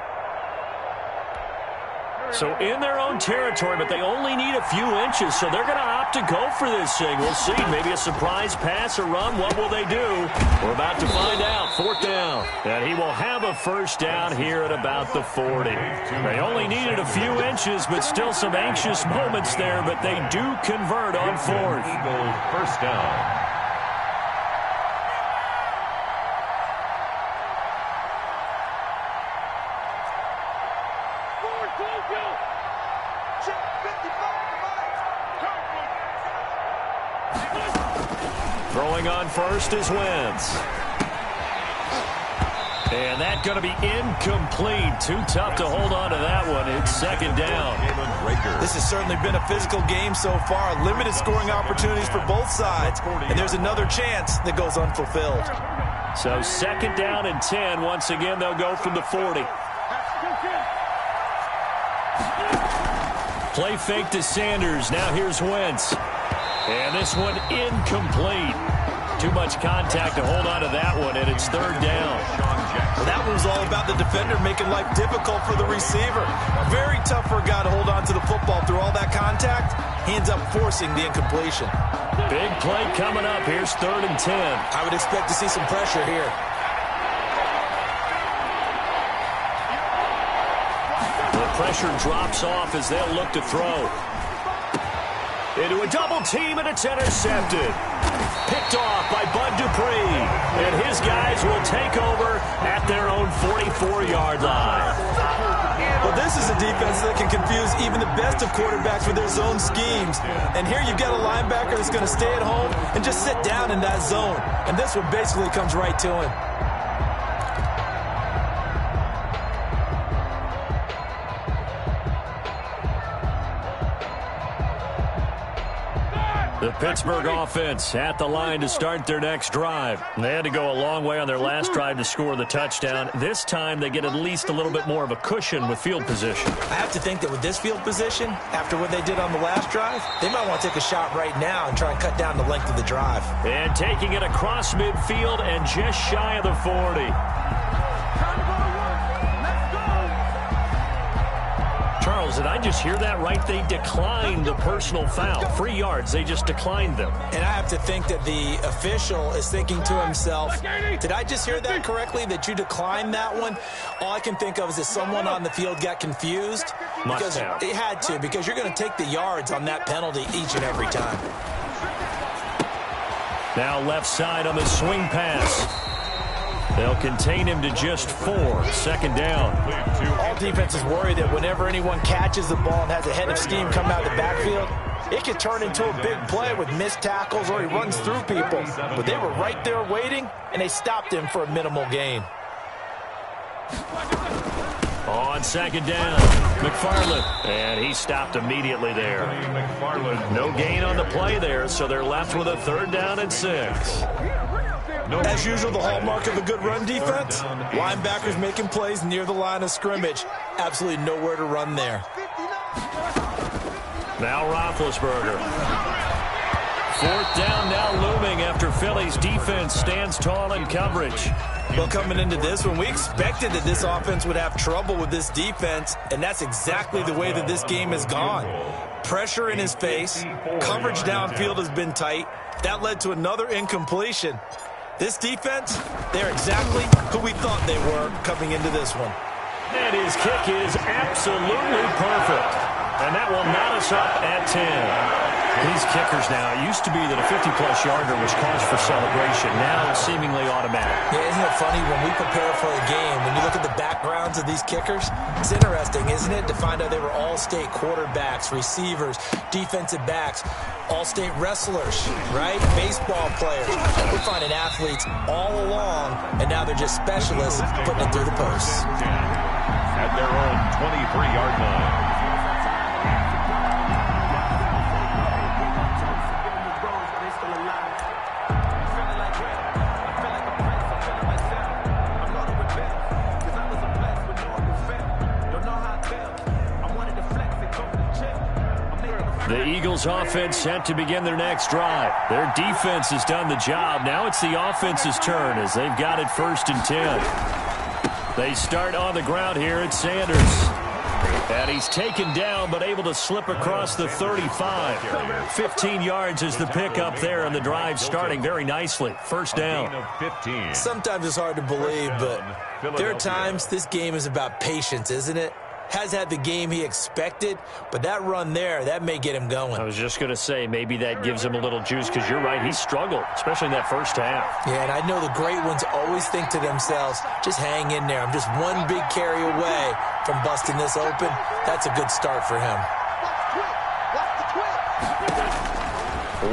So in their own territory, but they only need a few inches, so they're going to opt to go for this thing. We'll see. Maybe a surprise pass or run. What will they do? We're about to find out. 4th down. And he will have a 1st down here at about the 40. They only needed a few inches, but still some anxious moments there, but they do convert on 4th. Eagles 1st down. Throwing on 1st is Wentz. And that's going to be incomplete. Too tough to hold on to that one. It's 2nd down. This has certainly been a physical game so far. Limited scoring opportunities for both sides. And there's another chance that goes unfulfilled. So 2nd down and 10. Once again, they'll go from the 40. Play fake to Sanders. Now here's Wentz. And this one incomplete. Too much contact to hold on to that one, and it's 3rd down. Well, that one was all about the defender making life difficult for the receiver. Very tough for a guy to hold on to the football through all that contact. He ends up forcing the incompletion. Big play coming up. Here's 3rd and 10. I would expect to see some pressure here. The pressure drops off as they'll look to throw. Into a double team, and it's intercepted. Picked off by Bud Dupree. And his guys will take over at their own 44-yard line. Well, this is a defense that can confuse even the best of quarterbacks with their zone schemes. And here you've got a linebacker that's going to stay at home and just sit down in that zone. And this one basically comes right to him. The Pittsburgh offense at the line to start their next drive. They had to go a long way on their last drive to score the touchdown. This time they get at least a little bit more of a cushion with field position. I have to think that with this field position, after what they did on the last drive, they might want to take a shot right now and try and cut down the length of the drive. And taking it across midfield and just shy of the 40. Charles, did I just hear that right? They declined the personal foul. 3 yards, they just declined them. And I have to think that the official is thinking to himself, did I just hear that correctly, that you declined that one? All I can think of is that someone on the field got confused. Because it had to, because you're going to take the yards on that penalty each and every time. Now left side on the swing pass. They'll contain him to just 4. 2nd down. All defenses worry that whenever anyone catches the ball and has a head of steam come out of the backfield, it can turn into a big play with missed tackles or he runs through people. But they were right there waiting, and they stopped him for a minimal gain. On 2nd down, McFarland. And he stopped immediately there. No gain on the play there, so they're left with a 3rd down and 6. As usual, the hallmark of a good run defense, linebackers making plays near the line of scrimmage. Absolutely nowhere to run there. Now Roethlisberger. 4th down now looming after Philly's defense stands tall in coverage. Well, coming into this one, we expected that this offense would have trouble with this defense, and that's exactly the way that this game has gone. Pressure in his face, coverage downfield has been tight. That led to another incompletion. This defense, they're exactly who we thought they were coming into this one. And his kick is absolutely perfect. And that will knot us up at 10. These kickers now, it used to be that a 50-plus yarder was cause for celebration. Now it's seemingly automatic. Yeah, isn't it funny when we prepare for a game, when you look at the backgrounds of these kickers, it's interesting, isn't it, to find out they were all-state quarterbacks, receivers, defensive backs, all-state wrestlers, right? Baseball players. We're finding athletes all along, and now they're just specialists putting it through the posts. At their own 23-yard line. The Eagles offense set to begin their next drive. Their defense has done the job. Now it's the offense's turn as they've got it 1st and 10. They start on the ground here at Sanders. And he's taken down but able to slip across the 35. 15 yards is the pickup there, and the drive starting very nicely. 1st down. Sometimes it's hard to believe, but there are times this game is about patience, isn't it? Has had the game he expected, but that run there, that may get him going. I was just going to say, maybe that gives him a little juice, because you're right, he struggled, especially in that 1st half. Yeah, and I know the great ones always think to themselves, just hang in there. I'm just one big carry away from busting this open. That's a good start for him.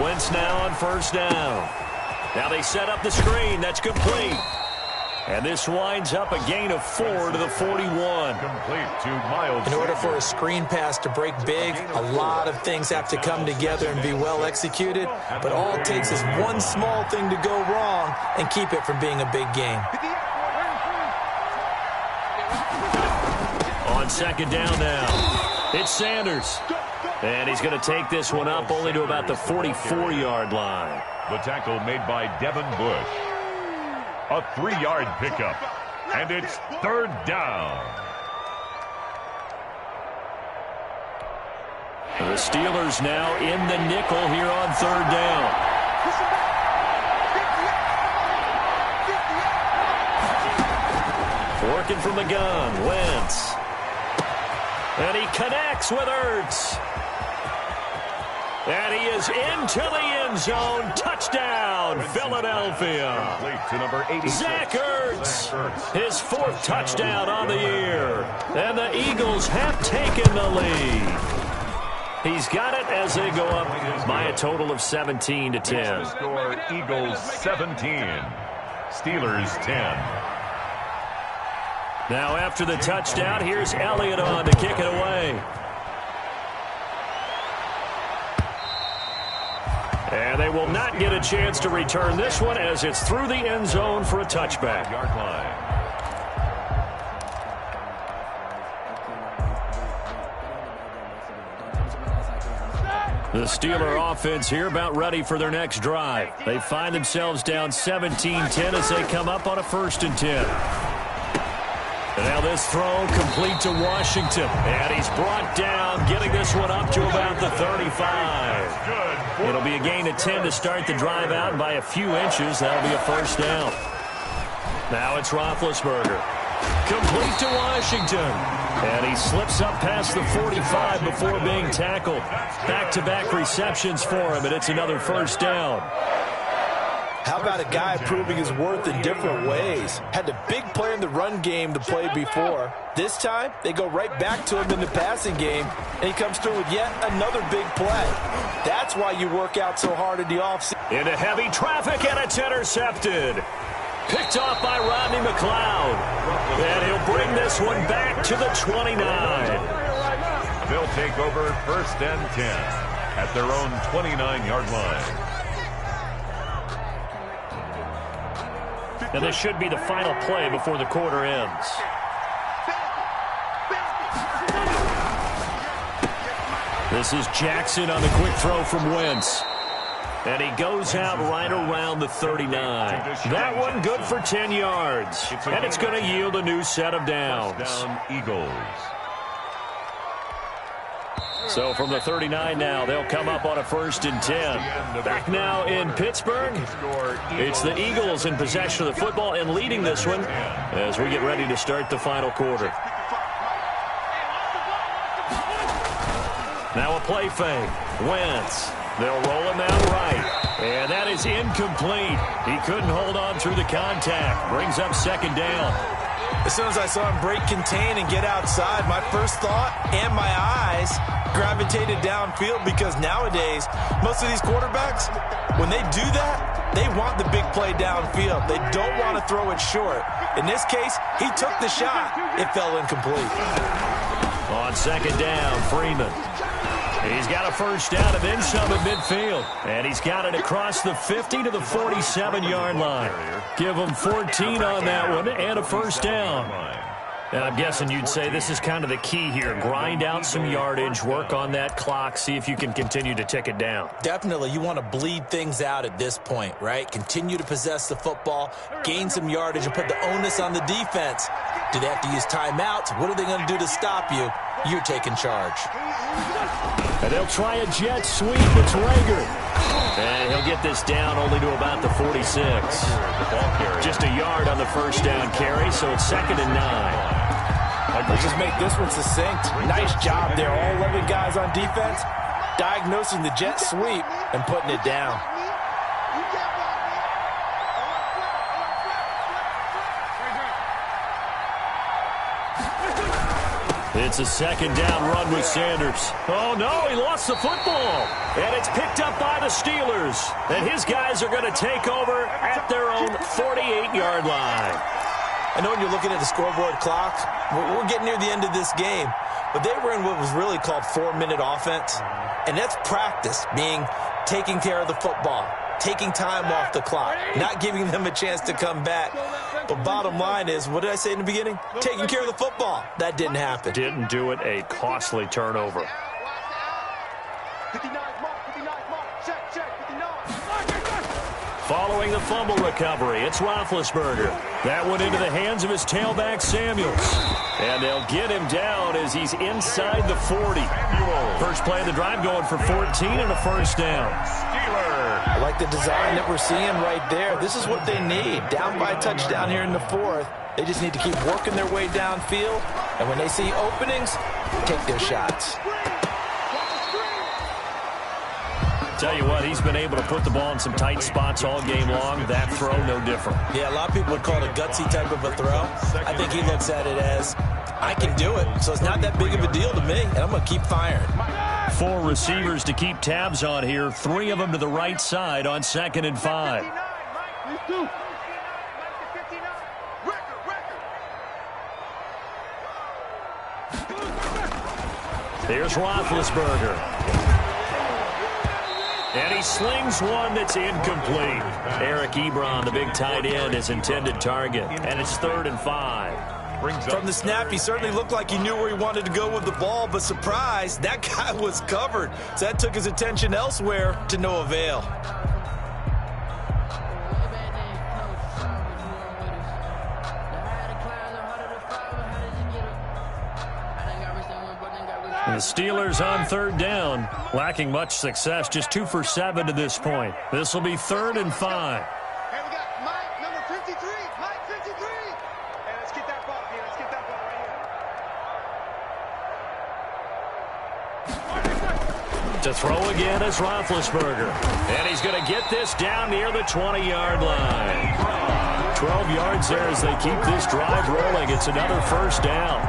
Wentz now on 1st down. Now they set up the screen. That's complete. And this winds up a gain of 4 to the 41. Complete to Miles. In order for a screen pass to break big, a lot of things have to come together and be well executed. But all it takes is one small thing to go wrong and keep it from being a big game. On second down now, it's Sanders. And he's going to take this one up only to about the 44-yard line. The tackle made by Devin Bush. A 3-yard pickup. And it's third down. The Steelers now in the nickel here on third down. Working from the gun, Wentz. And he connects with Ertz. And he is into the end zone. Touchdown, Philadelphia. To number 86. Zach Ertz, his fourth touchdown on the year. And the Eagles have taken the lead. He's got it as they go up by a total of 17 to 10. Score Eagles 17, Steelers 10. Now after the touchdown, here's Elliott on to kick it away. And they will not get a chance to return this one as it's through the end zone for a touchback. Yard line. The Steeler offense here about ready for their next drive. They find themselves down 17-10 as they come up on a 1st and 10. And now this throw complete to Washington. And he's brought down, getting this one up to about the 35. It'll be a gain of 10 to start the drive out by a few inches. That'll be a 1st down. Now it's Roethlisberger. Complete to Washington. And he slips up past the 45 before being tackled. Back-to-back receptions for him, and it's another 1st down. How about a guy proving his worth in different ways? Had a big play in the run game to play before. This time, they go right back to him in the passing game, and he comes through with yet another big play. That's why you work out so hard in the offseason. Into heavy traffic, and it's intercepted. Picked off by Rodney McLeod. And he'll bring this one back to the 29. They'll take over 1st and 10 at their own 29-yard line. And this should be the final play before the quarter ends. This is Jackson on the quick throw from Wentz. And he goes out right around the 39. That one good for 10 yards. And it's going to yield a new set of downs. Down Eagles. So from the 39 now, they'll come up on a 1st and 10. Back now in Pittsburgh, it's the Eagles in possession of the football and leading this one as we get ready to start the final quarter. Now a play fake. Wentz. They'll roll him out right. And that is incomplete. He couldn't hold on through the contact. Brings up 2nd down. As soon as I saw him break contain and get outside, my first thought and my eyes gravitated downfield, because nowadays, most of these quarterbacks, when they do that, they want the big play downfield. They don't want to throw it short. In this case, he took the shot. It fell incomplete. On 2nd down, Freeman. He's got a 1st down and then some at midfield. And he's got it across the 50 to the 47-yard line. Give him 14 on that one and a 1st down. And I'm guessing you'd say this is kind of the key here. Grind out some yardage, work on that clock, see if you can continue to tick it down. Definitely, you want to bleed things out at this point, right? Continue to possess the football, gain some yardage, and put the onus on the defense. Do they have to use timeouts? What are they going to do to stop you? You're taking charge. And they'll try a jet sweep. It's Rager. And he'll get this down only to about the 46. Just a yard on the 1st down carry, so it's 2nd and 9. Let's just make this one succinct. Nice job there. All 11 guys on defense diagnosing the jet sweep and putting it down. It's a 2nd down run with Sanders. Oh, no, he lost the football. And it's picked up by the Steelers. And his guys are going to take over at their own 48-yard line. I know when you're looking at the scoreboard clock, we're getting near the end of this game, but they were in what was really called 4-minute offense, and that's practice, being taking care of the football, taking time off the clock, not giving them a chance to come back. But bottom line is, what did I say in the beginning? Taking care of the football. That didn't happen. Didn't do it. A costly turnover. 59 mark, 59 mark. Check, 59. Following the fumble recovery, it's Roethlisberger. That went into the hands of his tailback, Samuels. And they'll get him down as he's inside the 40. First play of the drive going for 14 and a first down. I like the design that we're seeing right there. This is what they need. Down by a touchdown here in the fourth. They just need to keep working their way downfield. And when they see openings, take their shots. Tell you what, he's been able to put the ball in some tight spots all game long. That throw, no different. Yeah, a lot of people would call it a gutsy type of a throw. I think he looks at it as, I can do it, so it's not that big of a deal to me, and I'm going to keep firing. 4 receivers to keep tabs on here. 3 of them to the right side on 2nd and 5. Here's Roethlisberger. And he slings one that's incomplete. Eric Ebron, the big tight end, his intended target. And it's 3rd and 5. From the snap, he certainly looked like he knew where he wanted to go with the ball, but surprise, that guy was covered. So that took his attention elsewhere to no avail. The Steelers on 3rd down, lacking much success, just 2 for 7 to this point. This will be 3rd and 5. And we got Mike, number 53. Mike, 53. And let's get that ball here. Let's get that ball right here. To throw again is Roethlisberger. And he's going to get this down near the 20-yard line. 12 yards there as they keep this drive rolling. It's another first down.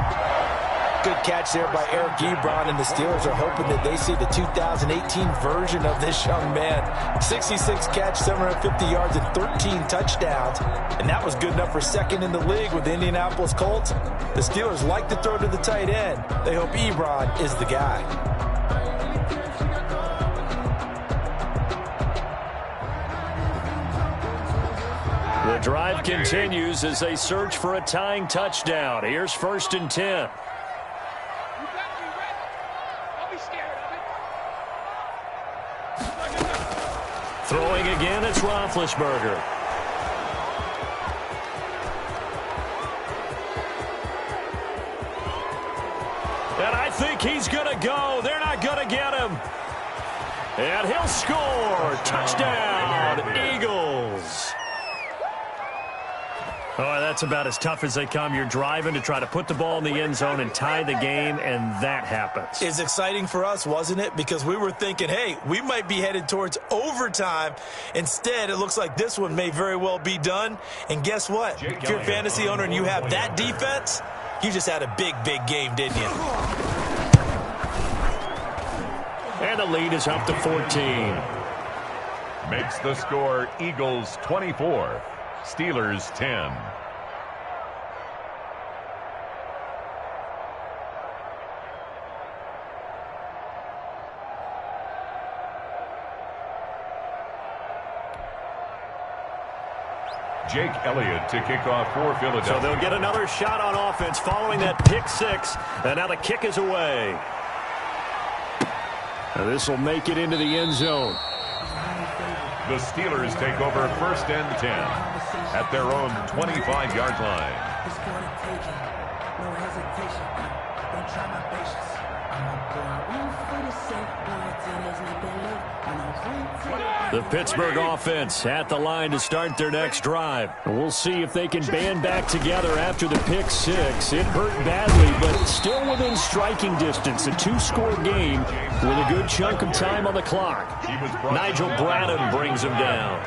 Good catch there by Eric Ebron, and the Steelers are hoping that they see the 2018 version of this young man. 66 catch, 750 yards, and 13 touchdowns. And that was good enough for 2nd in the league with the Indianapolis Colts. The Steelers like to throw to the tight end. They hope Ebron is the guy. The drive continues as they search for a tying touchdown. Here's 1st and 10. Throwing again, it's Roethlisberger. And I think he's going to go. They're not going to get him. And he'll score. Touchdown, Eagles. Oh, that's about as tough as they come. You're driving to try to put the ball in the end zone and tie the game, and that happens. It's exciting for us, wasn't it? Because we were thinking, hey, we might be headed towards overtime. Instead, it looks like this one may very well be done. And guess what? If you're a fantasy owner and you have that defense, you just had a big, big game, didn't you? And the lead is up to 14. Makes the score Eagles 24. Steelers 10. Jake Elliott to kick off for Philadelphia. So they'll get another shot on offense following that pick 6. And now the kick is away. And this will make it into the end zone. The Steelers take over 1st and 10 at their own 25-yard line. The Pittsburgh offense at the line to start their next drive. We'll see if they can band back together after the pick 6. It hurt badly, but still within striking distance. A 2-score game with a good chunk of time on the clock. Nigel Bradham brings him down.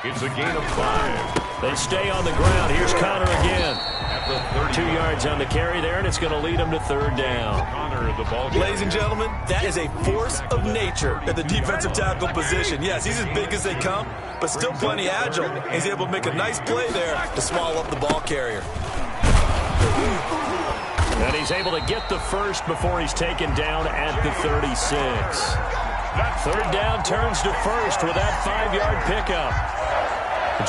It's a gain of 5. They stay on the ground. Here's Connor again. 2 yards on the carry there, and it's going to lead them to third down. Ladies and gentlemen, that is a force of nature at the defensive tackle position. Yes, he's as big as they come, but still plenty agile. He's able to make a nice play there to swallow up the ball carrier. And he's able to get the first before he's taken down at the 36. Third down turns to first with that 5-yard pickup.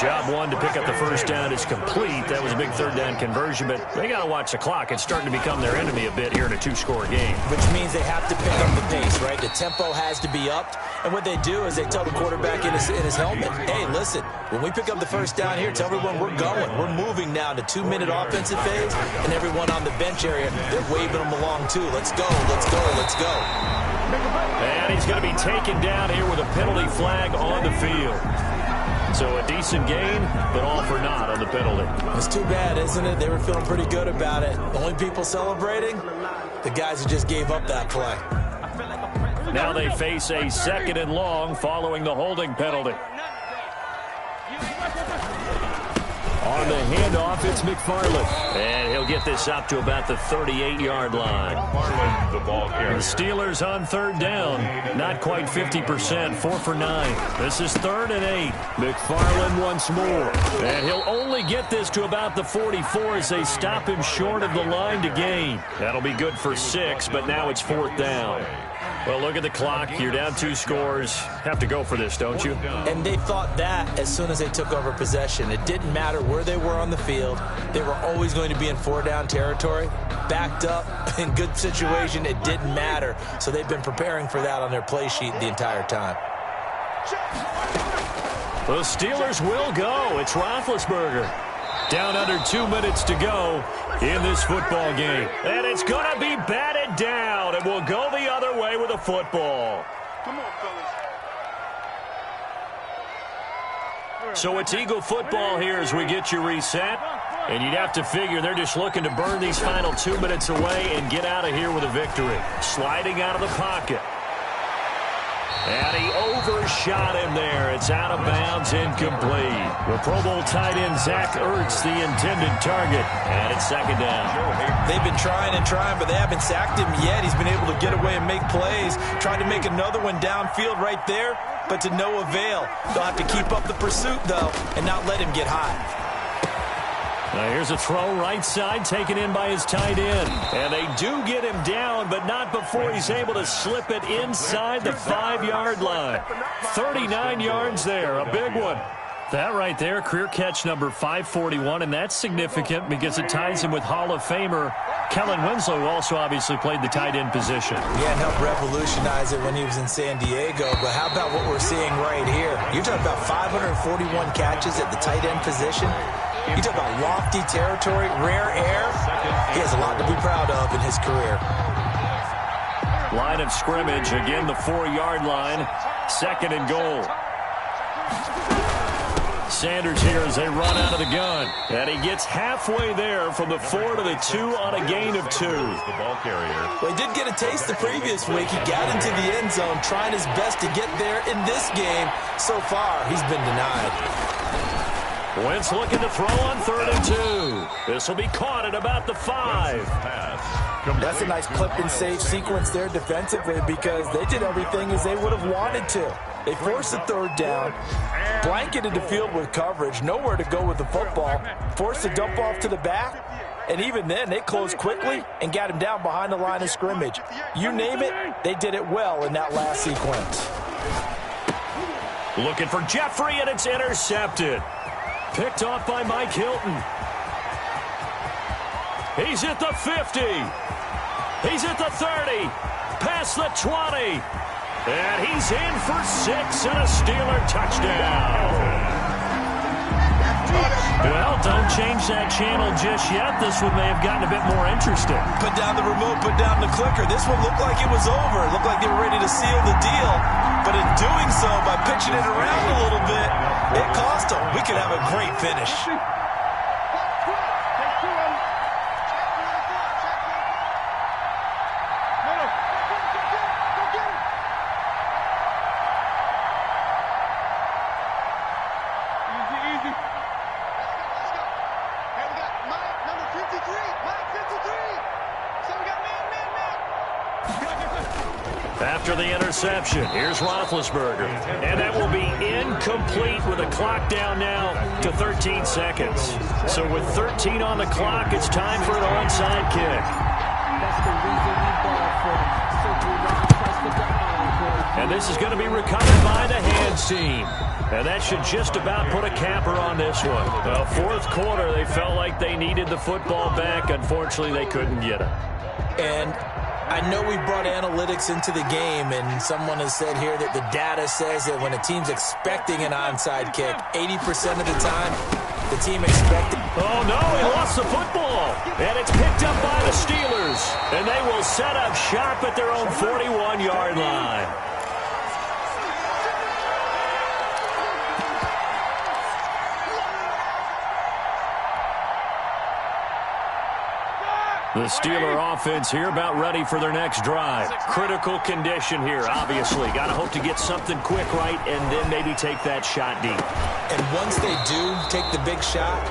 Job one to pick up the first down is complete. That was a big third down conversion, but they got to watch the clock. It's starting to become their enemy a bit here in a 2-score game. Which means they have to pick up the pace, right? The tempo has to be upped. And what they do is they tell the quarterback in his helmet, hey, listen, when we pick up the first down here, tell everyone we're going. We're moving now to 2-minute offensive phase, and everyone on the bench area, they're waving them along too. Let's go, let's go, let's go. And he's going to be taken down here with a penalty flag on the field. So a decent gain, but all for naught on the penalty. It's too bad, isn't it? They were feeling pretty good about it. The only people celebrating, the guys who just gave up that play. Now they face a 2nd and long following the holding penalty. On the handoff, it's McFarland. And he'll get this up to about the 38-yard line. The Steelers on third down. Not quite 50%, 4 for 9. This is 3rd and 8. McFarland once more. And he'll only get this to about the 44 as they stop him short of the line to gain. That'll be good for 6, but now it's 4th down. Well, look at the clock. You're down 2 scores. Have to go for this, don't you? And they thought that as soon as they took over possession. It didn't matter where they were on the field. They were always going to be in 4-down territory. Backed up, in good situation, it didn't matter. So they've been preparing for that on their play sheet the entire time. The Steelers will go. It's Roethlisberger. Down under 2 minutes to go in this football game. And it's going to be batted down. It will go the other way with a football. Come on, fellas. So it's Eagle football here as we get you reset. And you'd have to figure they're just looking to burn these final 2 minutes away and get out of here with a victory. Sliding out of the pocket. And he overshot him there. It's out of bounds, incomplete. The Pro Bowl tight end Zach Ertz, the intended target. And it's 2nd down. They've been trying and trying, but they haven't sacked him yet. He's been able to get away and make plays. Tried to make another one downfield right there, but to no avail. They'll have to keep up the pursuit, though, and not let him get hot. Now here's a throw right side taken in by his tight end. And they do get him down, but not before he's able to slip it inside the 5-yard line. 39 yards there, a big one. That right there, career catch number 541, and that's significant because it ties him with Hall of Famer Kellen Winslow, who also obviously played the tight end position. Yeah, and helped revolutionize it when he was in San Diego. But how about what we're seeing right here? You're talking about 541 catches at the tight end position. You talk about lofty territory, rare air. He has a lot to be proud of in his career. Line of scrimmage, again the 4-yard line. 2nd and goal. Sanders here as they run out of the gun. And he gets halfway there from the 4 to the 2 on a gain of 2. Well, he did get a taste the previous week. He got into the end zone trying his best to get there in this game. So far, he's been denied. Wentz looking to throw on 3rd and 2. This will be caught at about the 5. That's a nice clip and save sequence there defensively because they did everything as they would have wanted to. They forced the 3rd down, blanketed the field with coverage, nowhere to go with the football, forced the dump off to the back, and even then they closed quickly and got him down behind the line of scrimmage. You name it, they did it well in that last sequence. Looking for Jeffrey, and it's intercepted. Picked off by Mike Hilton. He's at the 50. He's at the 30. Past the 20. And he's in for 6 and a Steeler touchdown. Well, don't change that channel just yet. This one may have gotten a bit more interesting. Put down the remote, put down the clicker. This one looked like it was over. It looked like they were ready to seal the deal. But in doing so, by pitching it around a little bit, it cost them. We could have a great finish. after the interception. Here's Roethlisberger. And that will be incomplete with the clock down now to 13 seconds. So with 13 on the clock, it's time for an onside kick. That's the reason we ball for And this is going to be recovered by the hands team. And that should just about put a capper on this one. Well, fourth quarter, they felt like they needed the football back. Unfortunately, they couldn't get it. And I know we brought analytics into the game, and someone has said here that the data says that when a team's expecting an onside kick, 80% of the time, the team expected. Oh, no, he lost the football. And it's picked up by the Steelers. And they will set up shop at their own 41-yard line. The Steeler offense here about ready for their next drive. Critical condition here, obviously. Got to hope to get something quick right and then maybe take that shot deep. And once they do take the big shot,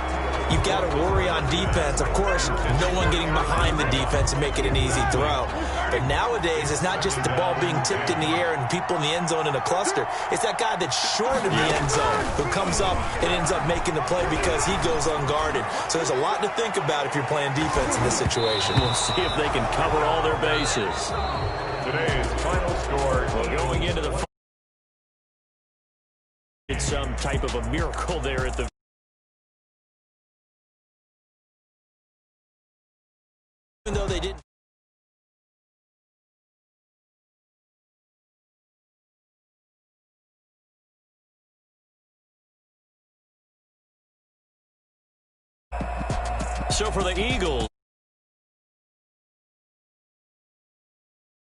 you've got to worry on defense. Of course, no one getting behind the defense and make it an easy throw. But nowadays, it's not just the ball being tipped in the air and people in the end zone in a cluster. It's that guy that's short in the end zone who comes up and ends up making the play because he goes unguarded. So there's a lot to think about if you're playing defense in this situation. We'll see if they can cover all their bases. Today's final score. Well, going into the it's some type of a miracle there at the Even though they didn't. So for the Eagles.